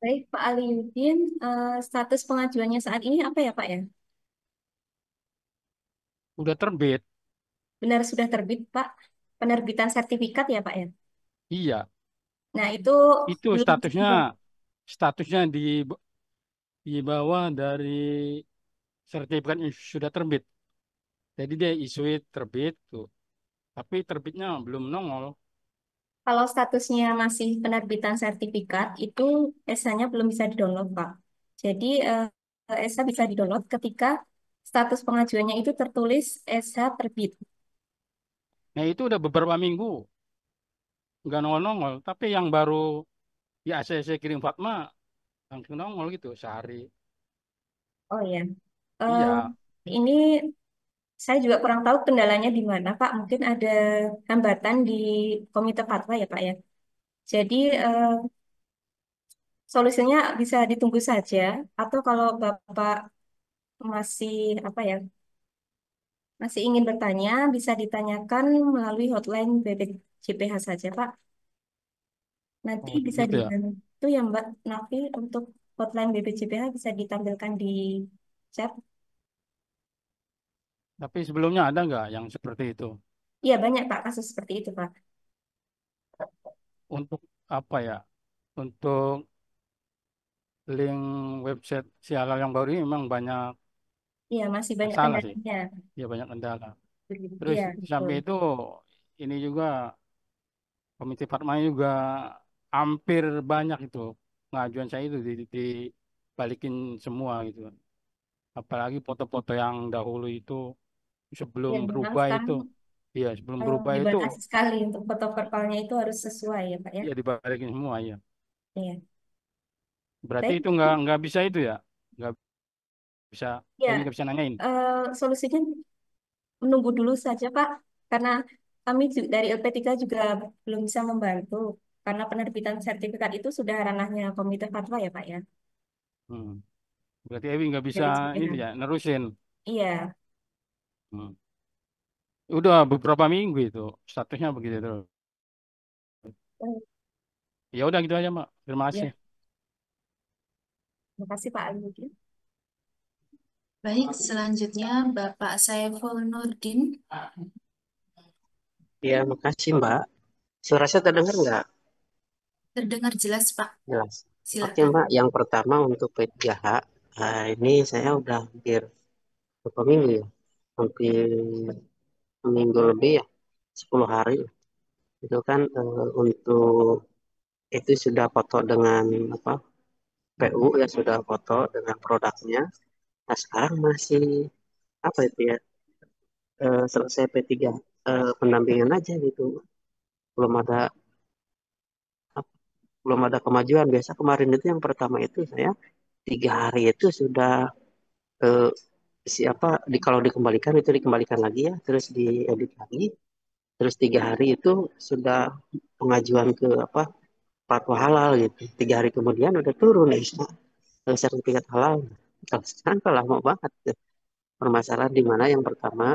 Baik, Pak Aliuddin, status pengajuannya saat ini apa ya, Pak ya? Udah terbit. Benar sudah terbit, Pak. Penerbitan sertifikat ya, Pak ya? Iya, Nah, itu itu belum statusnya di bawah dari sertifikat yang sudah terbit. Jadi dia isu terbit tuh, tapi terbitnya belum nongol. kalau statusnya masih penerbitan sertifikat, itu ESA-nya belum bisa didownload, Pak. Jadi, ESA bisa didownload ketika status pengajuannya itu tertulis ESA terbit. Nah itu udah beberapa minggu nggak nongol-nongol, tapi yang baru ya saya kirim Fatma langsung nongol gitu sehari. Oh ya, Eh, Iya, ini saya juga kurang tahu kendalanya di mana, Pak. Mungkin ada hambatan di Komite Fatwa ya, Pak ya. Jadi solusinya bisa ditunggu saja, atau kalau Bapak masih apa ya, masih ingin bertanya, bisa ditanyakan melalui hotline BPJPH saja, Pak. Nanti oh bisa gitu ya. dibantu ya Mbak Nafi untuk hotline BPJPH bisa ditampilkan di chat. Tapi sebelumnya ada nggak yang seperti itu? Iya banyak Pak kasus seperti itu Pak. Untuk apa ya? Untuk link website si halal yang baru ini memang banyak Iya masih banyak masalah sih. kendalanya. Ya banyak kendala. Terus Iya di betul. samping itu ini juga Komite Fatma juga hampir banyak itu pengajuan saya itu dibalikin semua gitu. Apalagi foto-foto yang dahulu itu sebelum Ya memang berubah sekarang itu, ya sebelum berubah itu dibatasi sekali untuk foto profilnya itu harus sesuai ya Pak ya. ya dibalikin semua ya. Iya. Berarti Baik. itu nggak bisa itu ya, nggak bisa. Ya Ini nggak bisa nanyain. solusinya menunggu dulu saja Pak karena kami dari LP3 juga belum bisa membantu karena penerbitan sertifikat itu sudah ranahnya Komite Fatwa ya Pak ya. Hmm. Berarti Ewi nggak bisa itu BPJPH. ya nerusin. Iya. Hmm. Udah beberapa minggu itu statusnya begitu terus. Ya udah gitu aja Mbak. Terima kasih. Ya, terima kasih Pak Ali. Baik, selanjutnya Bapak Saiful Nurdin. Ya, makasih Mbak. Suara saya terdengar nggak? Terdengar jelas Pak. Jelas. Oke Silakan. Mbak, yang pertama untuk P3H, ini saya udah hampir berapa minggu ya? Hampir minggu lebih ya, 10 hari. Itu kan untuk itu sudah foto dengan apa PU ya sudah foto dengan produknya. Nah sekarang masih apa itu ya selesai P3 pendampingan aja gitu. Belum ada belum ada kemajuan. Biasa kemarin itu yang pertama itu saya 3 hari itu sudah eh, siapa kalau dikembalikan itu dikembalikan lagi ya terus diedit lagi terus 3 hari itu sudah pengajuan ke apa fatwa halal gitu 3 hari kemudian udah turun nih sertifikat halal kalau sekarang kan lama banget tuh. Permasalahan di mana yang pertama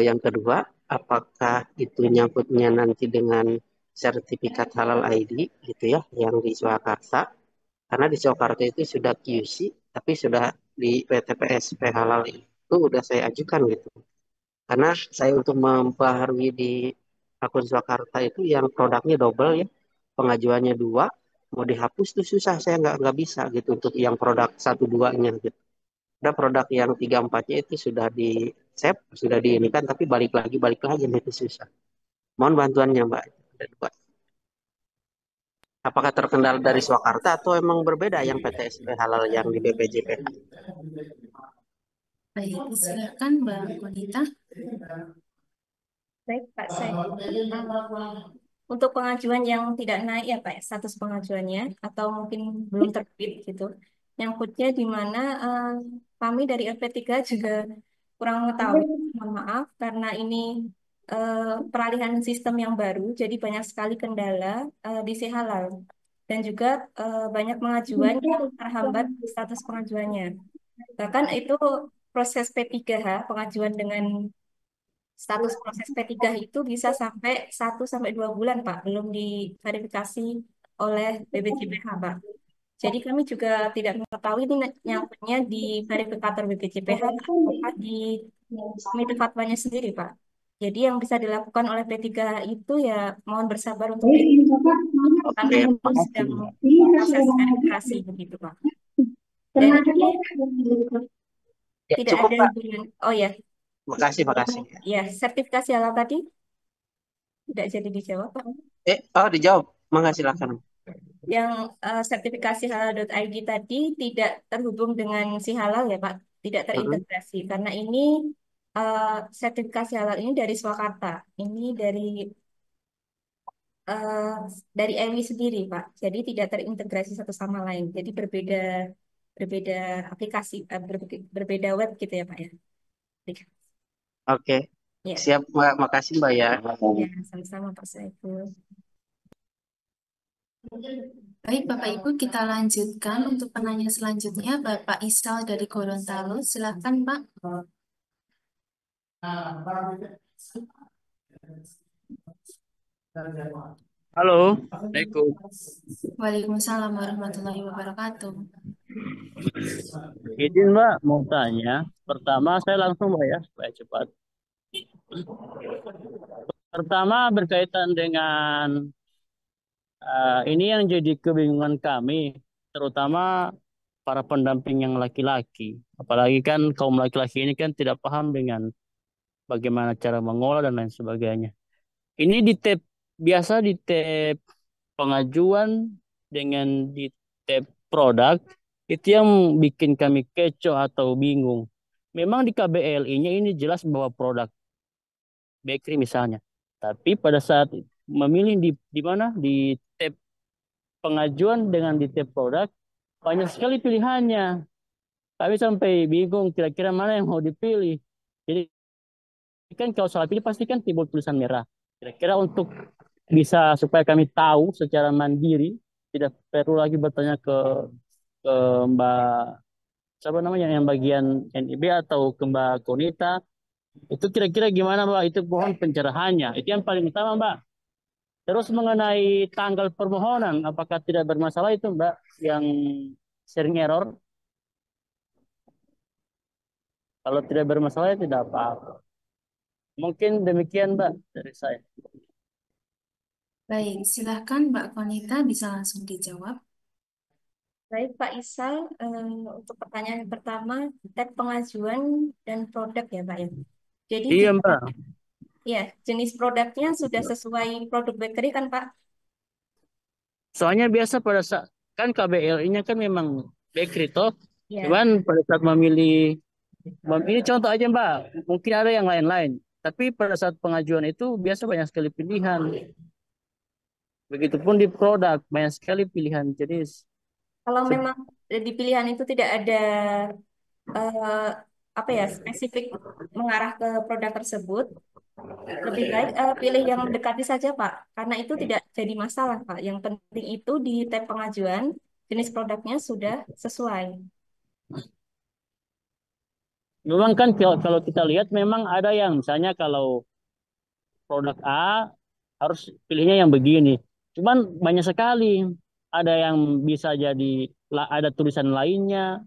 yang kedua apakah itu nyangkutnya nanti dengan sertifikat halal ID gitu ya yang di Surakarta karena di Jakarta itu sudah QC, tapi sudah di PTPS halal itu udah saya ajukan gitu. Karena saya untuk memperbarui di akun Jakarta itu yang produknya double ya, pengajuannya dua, mau dihapus tuh susah, saya nggak bisa gitu untuk yang produk satu duanya gitu. Ada produk yang tiga empatnya itu sudah di save, sudah diinikan, tapi balik lagi, nah itu susah. Mohon bantuannya Mbak. Ada dua. Apakah terkendala dari Swakarta atau emang berbeda yang PTSP halal yang di BPJPH? Baik, silakan Mbak Konita. Baik, Pak, saya untuk pengajuan yang tidak naik ya Pak, ya, status pengajuannya atau mungkin belum terbit gitu. Nyangkutnya di mana kami dari LP3 juga kurang mengetahui, mohon maaf karena ini peralihan sistem yang baru, jadi banyak sekali kendala di si halal dan juga banyak pengajuan yang terhambat status pengajuannya. Bahkan itu proses P3H, pengajuan dengan status proses P3 itu bisa sampai 1 sampai 2 bulan, Pak, belum diverifikasi oleh BPJPH, Pak. Jadi kami juga tidak mengetahui ini nyangkutnya di verifikator BPJPH apakah di komite fatwanya sendiri, Pak. Jadi yang bisa dilakukan oleh P3 itu ya mohon bersabar untuk karena Oke, itu sedang proses verifikasi begitu, Pak. Dan ini ya, tidak cukup ada Pak. hubungan. Oh ya, Makasih. ya sertifikasi halal tadi tidak jadi dijawab, Pak. Dijawab. Mangga silakan. Yang sertifikasi halal.id tadi tidak terhubung dengan si halal ya Pak, tidak Mm-mm. terintegrasi karena ini sertifikasi halal ini dari Swakarta, ini eh, dari EWI sendiri Pak, jadi tidak terintegrasi satu sama lain, jadi berbeda berbeda aplikasi, berbeda web gitu ya Pak ya. Oke, Ya, siap Mbak. Makasih Mbak ya. ya sama-sama Pak Saiful. Baik, Bapak Ibu, kita lanjutkan untuk penanya selanjutnya, Bapak Isal dari Gorontalo. Silakan, Pak. Halo, Assalamualaikum. Waalaikumsalam warahmatullahi wabarakatuh. Izin Mbak, mau tanya. Pertama, saya langsung Mbak ya, supaya cepat. Pertama, berkaitan dengan ini yang jadi kebingungan kami, terutama para pendamping yang laki-laki. Apalagi kan kaum laki-laki ini kan tidak paham dengan bagaimana cara mengolah dan lain sebagainya. Ini di tab, biasa di tab pengajuan dengan di tab produk, itu yang bikin kami kecoh atau bingung. Memang di KBLI-nya ini jelas bahwa produk bakery misalnya. Tapi pada saat memilih di mana di tab pengajuan dengan di tab produk, banyak sekali pilihannya. Kami sampai bingung kira-kira mana yang mau dipilih. Jadi kan kalau salah pilih pasti kan timbul tulisan merah. Kira-kira untuk bisa supaya kami tahu secara mandiri, tidak perlu lagi bertanya ke Mbak siapa namanya yang bagian NIB atau ke Mbak Konita, itu kira-kira gimana Mbak? Itu mohon pencerahannya. Itu yang paling utama Mbak. Terus mengenai tanggal permohonan, apakah tidak bermasalah itu Mbak yang sharing error? Kalau tidak bermasalah ya tidak apa-apa. Mungkin demikian Mbak dari saya. Baik, silakan Mbak Konita bisa langsung dijawab. Baik Pak Isal, untuk pertanyaan yang pertama, tab pengajuan dan produk ya Pak ya. Jadi Iya Mbak. ya jenis produknya sudah sesuai produk bakery kan Pak? Soalnya biasa pada saat kan KBLI-nya kan memang bakery toh. Ya. Cuman pada saat memilih ini contoh aja Mbak, mungkin ada yang lain-lain. Tapi pada saat pengajuan itu biasa banyak sekali pilihan. Begitupun di produk banyak sekali pilihan jenis. Kalau memang di pilihan itu tidak ada eh, apa ya spesifik mengarah ke produk tersebut, lebih baik pilih yang mendekati saja Pak, karena itu tidak jadi masalah Pak. Yang penting itu di tab pengajuan jenis produknya sudah sesuai. Memang kan kalau kita lihat memang ada yang misalnya kalau produk A harus pilihnya yang begini. Cuman banyak sekali. Ada yang bisa jadi ada tulisan lainnya.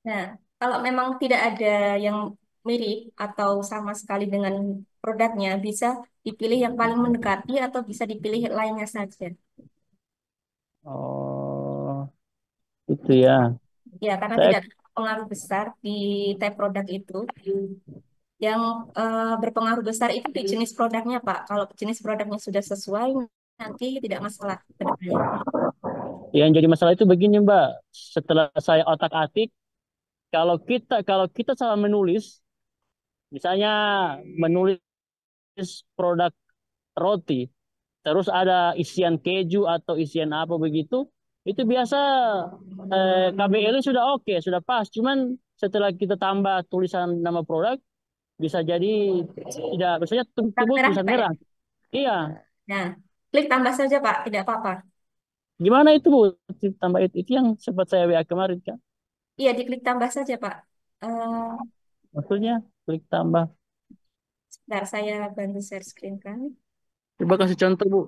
Nah, kalau memang tidak ada yang mirip atau sama sekali dengan produknya, bisa dipilih yang paling mendekati atau bisa dipilih lainnya saja. Oh, itu ya. Ya, karena Saya tidak pengaruh besar di type produk itu. Yang berpengaruh besar itu di jenis produknya, Pak. Kalau jenis produknya sudah sesuai, nanti tidak masalah ke depannya. Yang jadi masalah itu begini, Mbak. Setelah saya otak-atik, kalau kita salah menulis, misalnya menulis produk roti, terus ada isian keju atau isian apa begitu, itu biasa KBL sudah oke, sudah pas. Cuman setelah kita tambah tulisan nama produk, bisa jadi tidak, biasanya Tanda timbul merah ya, tulisan Pak ya? merah. Iya, Nah, klik tambah saja, Pak. Tidak apa-apa. gimana itu Bu? Tambah itu yang sempat saya WA kemarin kan. Iya, diklik tambah saja, Pak. Eh, Maksudnya klik tambah. Sebentar, saya bantu share screen kan. Coba kasih contoh Bu.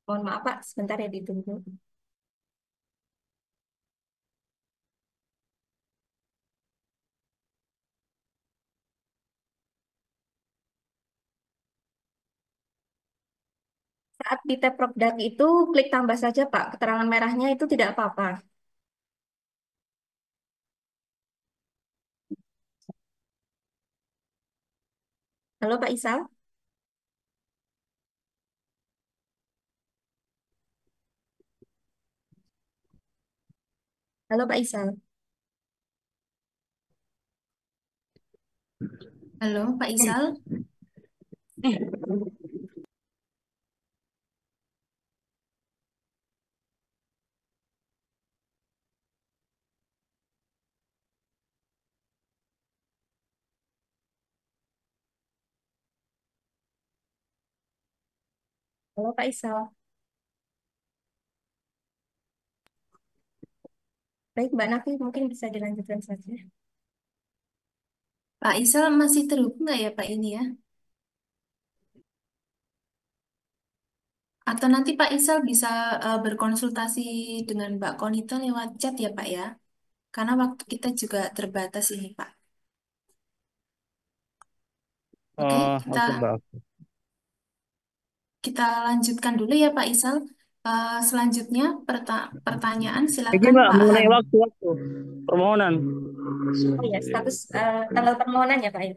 Mohon maaf, Pak. Sebentar ya ditunggu. Saat di tab produk itu, klik tambah saja, Pak. Keterangan merahnya itu tidak apa-apa. Halo, Pak Isal. Halo, Pak Isal. Halo, Pak Isal. Halo, Pak Isal. Baik, Mbak Nafi, mungkin bisa dilanjutkan saja. Pak Isal masih terhubung nggak ya Pak ini ya? Atau nanti Pak Isal bisa berkonsultasi dengan Mbak Konita lewat chat ya Pak ya? Karena waktu kita juga terbatas ini Pak. Oke, Oh, kita oke Mbak. kita lanjutkan dulu ya Pak Isal. Selanjutnya pertanyaan Ini silakan Mbak, Pak mengenai Han. waktu permohonan. Oh ya, status tanggal permohonan ya, Pak ya.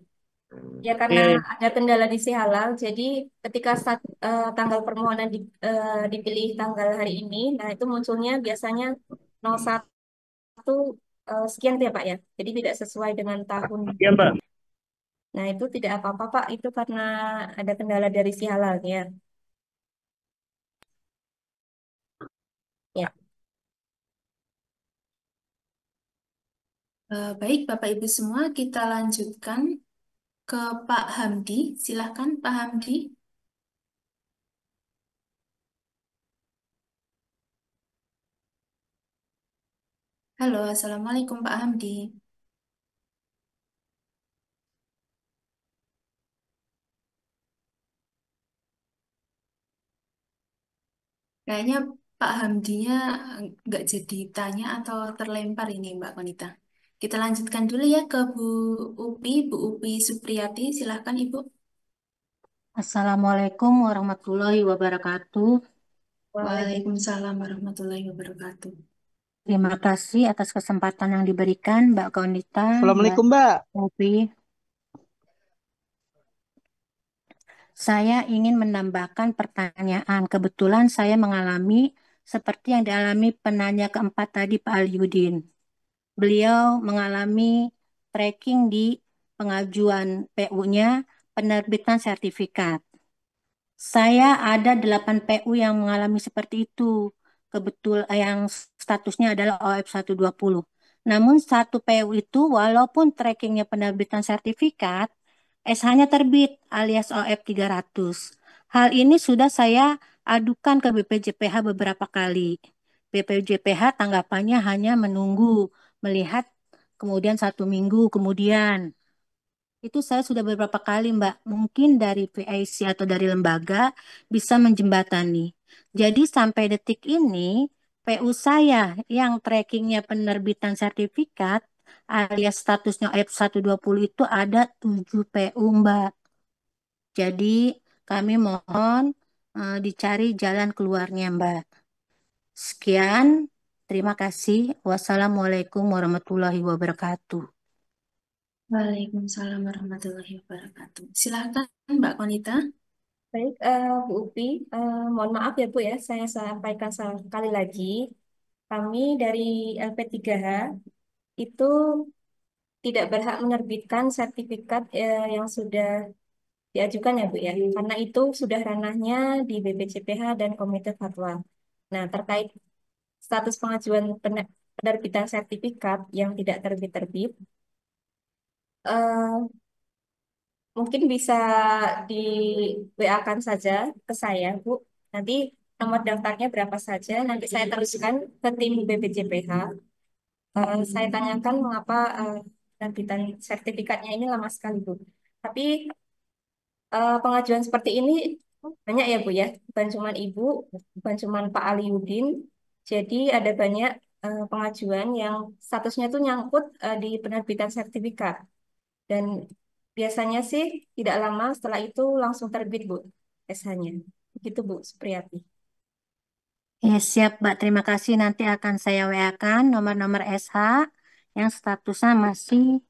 Ya, karena Iya, iya. ada kendala di si halal, jadi ketika tanggal permohonan dipilih tanggal hari ini, nah itu munculnya biasanya 01 sekian tuh ya Pak ya. Jadi tidak sesuai dengan tahun. Iya Mbak. Nah itu tidak apa-apa Pak, itu karena ada kendala dari si halalnya. Ya, Baik Bapak Ibu semua, kita lanjutkan ke Pak Hamdi. Silahkan Pak Hamdi. Halo, Assalamualaikum Pak Hamdi. Kayaknya Pak Hamdinya nggak jadi tanya atau terlempar ini Mbak Konita. Kita lanjutkan dulu ya ke Bu Upi Supriyati. Silahkan Ibu. Assalamualaikum warahmatullahi wabarakatuh. Waalaikumsalam warahmatullahi wabarakatuh. Terima kasih atas kesempatan yang diberikan Mbak Konita, Mbak Assalamualaikum, Mbak. Opi. Saya ingin menambahkan pertanyaan. Kebetulan saya mengalami seperti yang dialami penanya keempat tadi, Pak Aliudin. Beliau mengalami tracking di pengajuan PU-nya, penerbitan sertifikat. Saya ada 8 PU yang mengalami seperti itu. Yang statusnya adalah OF 120. Namun satu PU itu walaupun trackingnya penerbitan sertifikat, SH-nya terbit alias OF 300. Hal ini sudah saya adukan ke BPJPH beberapa kali. BPJPH tanggapannya hanya menunggu melihat kemudian 1 minggu kemudian. Itu saya sudah beberapa kali, Mbak. Mungkin dari PIC atau dari lembaga bisa menjembatani. Jadi sampai detik ini, PU saya yang trackingnya penerbitan sertifikat alias statusnya F120 itu ada 7 PU, Mbak. Jadi kami mohon dicari jalan keluarnya, Mbak. Sekian, terima kasih. Wassalamualaikum warahmatullahi wabarakatuh. Waalaikumsalam warahmatullahi wabarakatuh. Silakan Mbak Konita. Baik, Bu Upi, mohon maaf ya Bu ya, saya sampaikan sekali lagi. Kami dari LP3H itu tidak berhak menerbitkan sertifikat yang sudah diajukan ya Bu ya, karena itu sudah ranahnya di BPCPH dan Komite Fatwa. Nah, terkait status pengajuan penerbitan sertifikat yang tidak terbit-terbit, eh, mungkin bisa di WA-kan saja ke saya, Bu. Nanti nomor daftarnya berapa saja, nanti saya teruskan ke tim BPJPH. Saya tanyakan mengapa penerbitan sertifikatnya ini lama sekali, Bu. Tapi pengajuan seperti ini banyak ya, Bu ya. Bukan cuma Ibu, bukan cuma Pak Aliudin. Jadi ada banyak pengajuan yang statusnya itu nyangkut di penerbitan sertifikat. Dan biasanya sih tidak lama setelah itu langsung terbit, Bu, SH-nya. Begitu, Bu Supriyati. Ya, siap, Mbak. Terima kasih. Nanti akan saya WA-kan nomor-nomor SH yang statusnya masih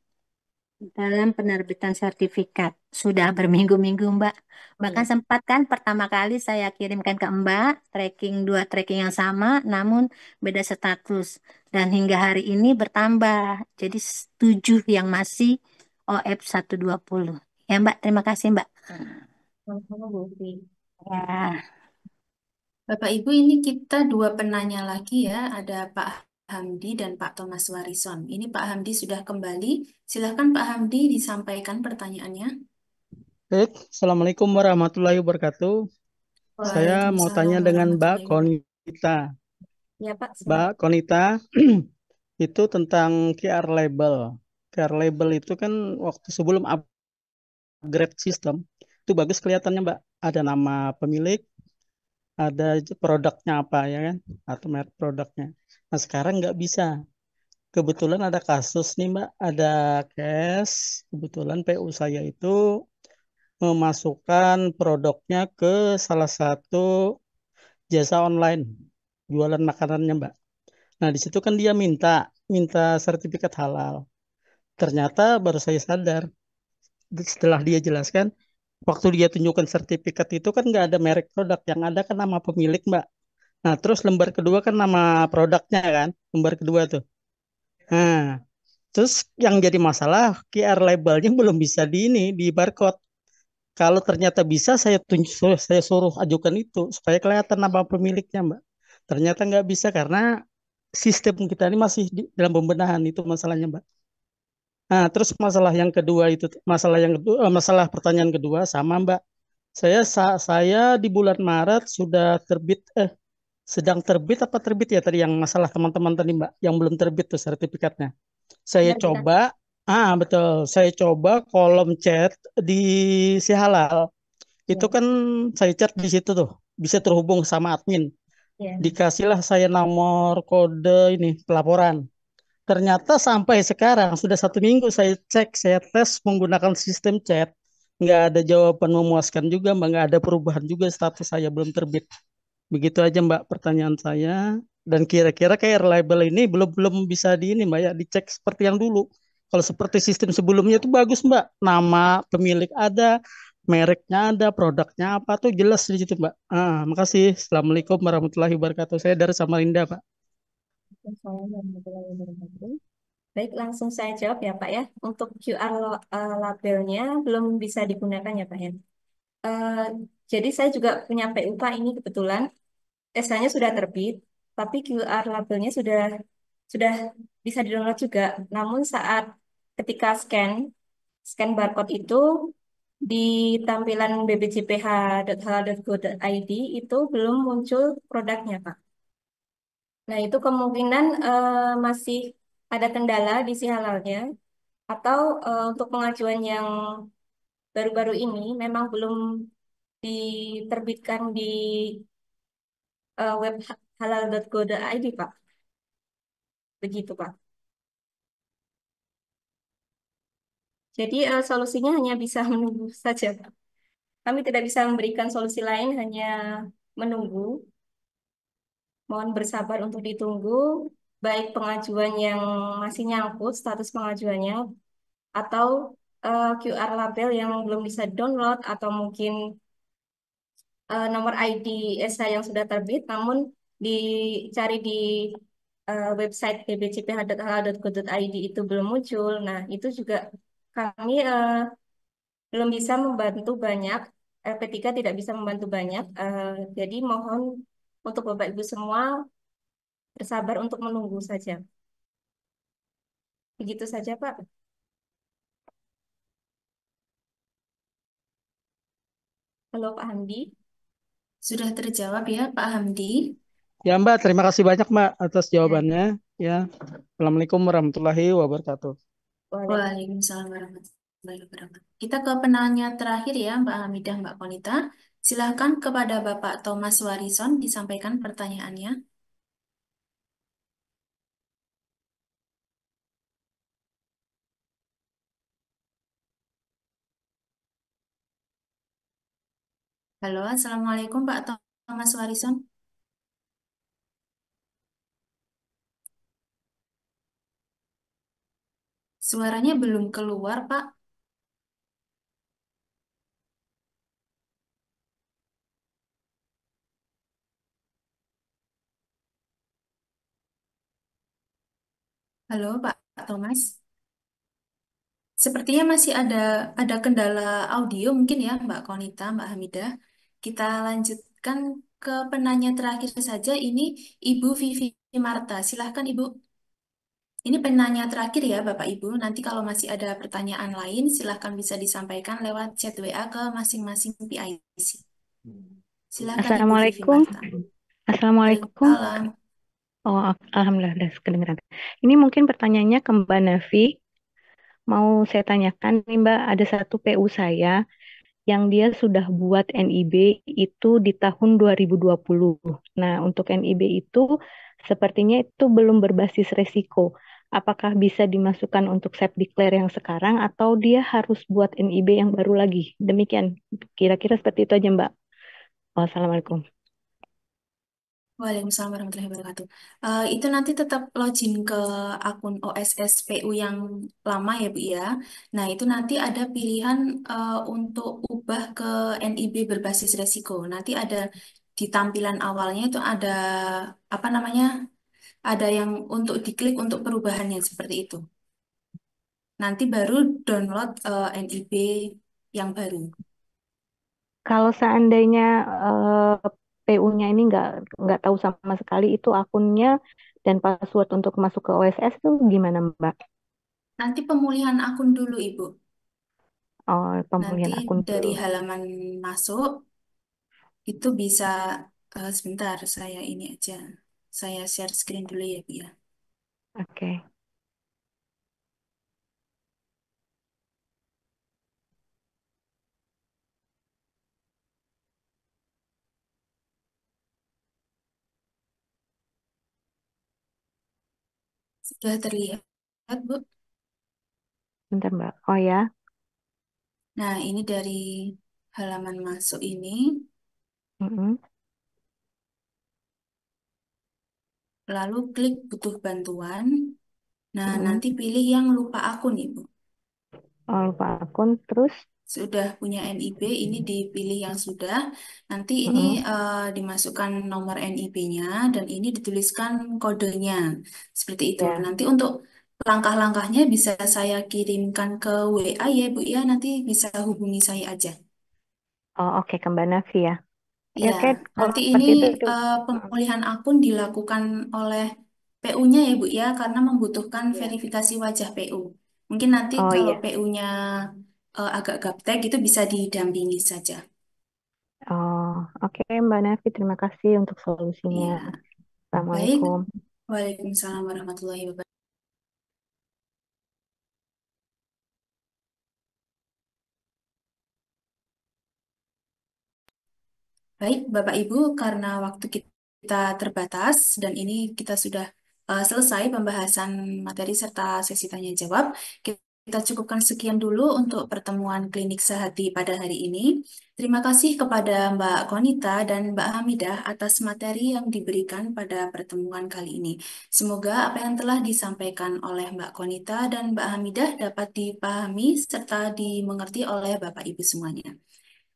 dalam penerbitan sertifikat. Sudah berminggu-minggu, Mbak. Bahkan Iya. sempat kan pertama kali saya kirimkan ke Mbak, dua tracking yang sama, namun beda status. Dan hingga hari ini bertambah. Jadi 7 yang masih OF120. Ya, Mbak. Terima kasih, Mbak. Sama-sama, Bu Upi. Ya. Bapak Ibu, ini kita 2 penanya lagi ya. Ada Pak Hamdi dan Pak Thomas Warison. Ini Pak Hamdi sudah kembali. Silahkan Pak Hamdi disampaikan pertanyaannya. Baik, Assalamualaikum warahmatullahi wabarakatuh. Saya mau Waalaikumsalam tanya dengan Mbak warahmatullahi wabarakatuh. Konita. Ya, Pak, Mbak silakan. Konita, itu tentang QR label. QR label itu kan waktu sebelum upgrade sistem, itu bagus kelihatannya Mbak. Ada nama pemilik, ada produknya apa ya kan, atau merek produknya. Nah sekarang nggak bisa. Kebetulan ada kasus nih Mbak, ada case, kebetulan PU saya itu memasukkan produknya ke salah satu jasa online jualan makanannya Mbak. Nah di situ kan dia minta minta sertifikat halal. Ternyata baru saya sadar setelah dia jelaskan waktu dia tunjukkan sertifikat itu kan nggak ada merek produk, yang ada kan nama pemilik Mbak. Nah terus lembar kedua kan nama produknya kan, lembar kedua tuh. Nah terus yang jadi masalah QR labelnya belum bisa di ini di barcode. Kalau ternyata bisa saya suruh ajukan itu supaya kelihatan nama pemiliknya, Mbak. Ternyata nggak bisa karena sistem kita ini masih dalam pembenahan, itu masalahnya, Mbak. Nah, terus masalah yang kedua itu masalah pertanyaan kedua sama, Mbak. Saya di bulan Maret sudah terbit sedang terbit apa terbit ya tadi yang masalah teman-teman tadi, Mbak, yang belum terbit tuh sertifikatnya. Saya Penerbitan. coba betul, saya coba kolom chat di Si Halal. Itu Ya, kan saya chat di situ tuh, bisa terhubung sama admin. ya. Dikasihlah saya nomor kode ini pelaporan. Ternyata sampai sekarang sudah 1 minggu saya cek, saya tes menggunakan sistem chat, nggak ada jawaban memuaskan juga, Mbak, nggak ada perubahan juga, status saya belum terbit. Begitu aja Mbak pertanyaan saya. Dan kira-kira kayak reliable ini belum belum bisa di ini Mbak ya, dicek seperti yang dulu. Kalau seperti sistem sebelumnya itu bagus Mbak, nama pemilik ada, mereknya ada, produknya apa tuh jelas di situ Mbak. Makasih. Assalamualaikum warahmatullahi wabarakatuh. Saya dari Samarinda Pak. Waalaikumsalam warahmatullahi wabarakatuh. Baik, langsung saya jawab ya Pak ya. Untuk QR labelnya belum bisa digunakan ya Pak ya. Eh, jadi saya juga punya PU Pak ini kebetulan. SH-nya sudah terbit, tapi QR labelnya sudah bisa di-download juga. Namun saat ketika scan barcode itu di tampilan bbjph.halal.go.id itu belum muncul produknya, Pak. Nah, itu kemungkinan masih ada kendala di si halalnya, atau untuk pengajuan yang baru-baru ini memang belum diterbitkan di web halal.go.id, Pak. Begitu, Pak. Jadi solusinya hanya bisa menunggu saja, Pak. Kami tidak bisa memberikan solusi lain, hanya menunggu. Mohon bersabar untuk ditunggu, baik pengajuan yang masih nyangkut status pengajuannya, atau QR label yang belum bisa download, atau mungkin nomor ID ESA yang sudah terbit, namun dicari di website bbcph.halal.go.id itu belum muncul. Nah, itu juga kami belum bisa membantu banyak, P3 tidak bisa membantu banyak. Jadi mohon untuk Bapak Ibu semua bersabar untuk menunggu saja. Begitu saja, Pak. Halo, Pak Hamdi. Sudah terjawab ya, Pak Hamdi? Ya Mbak, terima kasih banyak Mbak atas Ya. jawabannya. Ya, Assalamualaikum warahmatullahi wabarakatuh. Waalaikumsalam warahmatullahi wabarakatuh. Kita ke penanya terakhir ya, Mbak Hamidah, Mbak Konita. Silahkan kepada Bapak Thomas Warison disampaikan pertanyaannya. Halo, Assalamualaikum Pak Thomas Warison. Suaranya belum keluar, Pak. Halo, Pak Thomas. Sepertinya masih ada kendala audio mungkin ya, Mbak Konita, Mbak Hamidah. Kita lanjutkan ke penanya terakhir saja. Ini Ibu Vivi Marta. Silahkan Ibu. Ini penanya terakhir ya Bapak Ibu. Nanti kalau masih ada pertanyaan lain, silahkan bisa disampaikan lewat chat WA ke masing-masing PIC. Silahkan Ibu Vivi Assalamualaikum. Marta. Assalamualaikum. Waalaikumsalam. Oh, alhamdulillah udah kedengeran. Ini mungkin pertanyaannya ke Mbak Nafi. Mau saya tanyakan nih Mbak, ada satu PU saya yang dia sudah buat NIB itu di tahun 2020. Nah, untuk NIB itu sepertinya itu belum berbasis resiko. Apakah bisa dimasukkan untuk self declare yang sekarang atau dia harus buat NIB yang baru lagi? Demikian. Kira-kira seperti itu aja Mbak. Wassalamualaikum. Waalaikumsalam warahmatullahi wabarakatuh. Itu nanti tetap login ke akun OSSPU yang lama ya Bu ya. Nah itu nanti ada pilihan untuk ubah ke NIB berbasis resiko. Nanti ada di tampilan awalnya itu ada apa namanya? Ada yang untuk diklik untuk perubahannya seperti itu. Nanti baru download NIB yang baru. Kalau seandainya PU-nya ini nggak tahu sama sekali itu akunnya dan password untuk masuk ke OSS itu gimana Mbak? Nanti pemulihan akun dulu Ibu. Oh, pemulihan Nanti akun dari dulu. halaman masuk itu bisa sebentar saya ini aja. Saya share screen dulu ya Bu ya. Oke. Sudah terlihat Bu. Bentar Mbak. Oh ya. Nah ini dari halaman masuk ini. Mm-mm. Lalu klik butuh bantuan. Nah Mm-mm. nanti pilih yang lupa akun Ibu. Oh, lupa akun terus. Sudah punya NIB, ini dipilih yang sudah. Nanti ini Mm-mm. dimasukkan nomor NIB-nya dan ini dituliskan kodenya. Seperti itu. Ya. Nanti untuk langkah-langkahnya bisa saya kirimkan ke WA ya Bu ya. Nanti bisa hubungi saya aja. Oh, oke ke Mbak Nafi ya. Ya, Ya, oke. Kalau nanti ini seperti itu. pemulihan akun dilakukan oleh PU-nya ya Bu ya, karena membutuhkan Ya. verifikasi wajah PU. Mungkin nanti Oh kalau iya. PU-nya agak gaptek itu bisa didampingi saja. Oh, oke Mbak Nafi. Terima kasih untuk solusinya. Ya, baik. Assalamualaikum. Waalaikumsalam warahmatullahi wabarakatuh. Baik, Bapak Ibu, karena waktu kita terbatas dan ini kita sudah selesai pembahasan materi serta sesi tanya jawab, kita cukupkan sekian dulu untuk pertemuan klinik sehati pada hari ini. Terima kasih kepada Mbak Konita dan Mbak Hamidah atas materi yang diberikan pada pertemuan kali ini. Semoga apa yang telah disampaikan oleh Mbak Konita dan Mbak Hamidah dapat dipahami serta dimengerti oleh Bapak Ibu semuanya.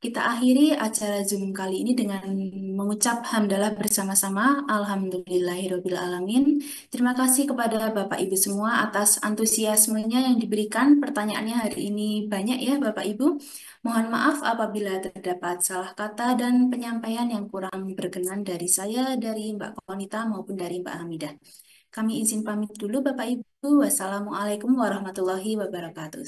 Kita akhiri acara Zoom kali ini dengan mengucap hamdalah bersama-sama. Alhamdulillahirabbil alamin. Terima kasih kepada Bapak Ibu semua atas antusiasmenya yang diberikan. Pertanyaannya hari ini banyak ya Bapak Ibu. Mohon maaf apabila terdapat salah kata dan penyampaian yang kurang berkenan dari saya, dari Mbak Konita maupun dari Mbak Hamidah. Kami izin pamit dulu Bapak Ibu. Wassalamualaikum warahmatullahi wabarakatuh.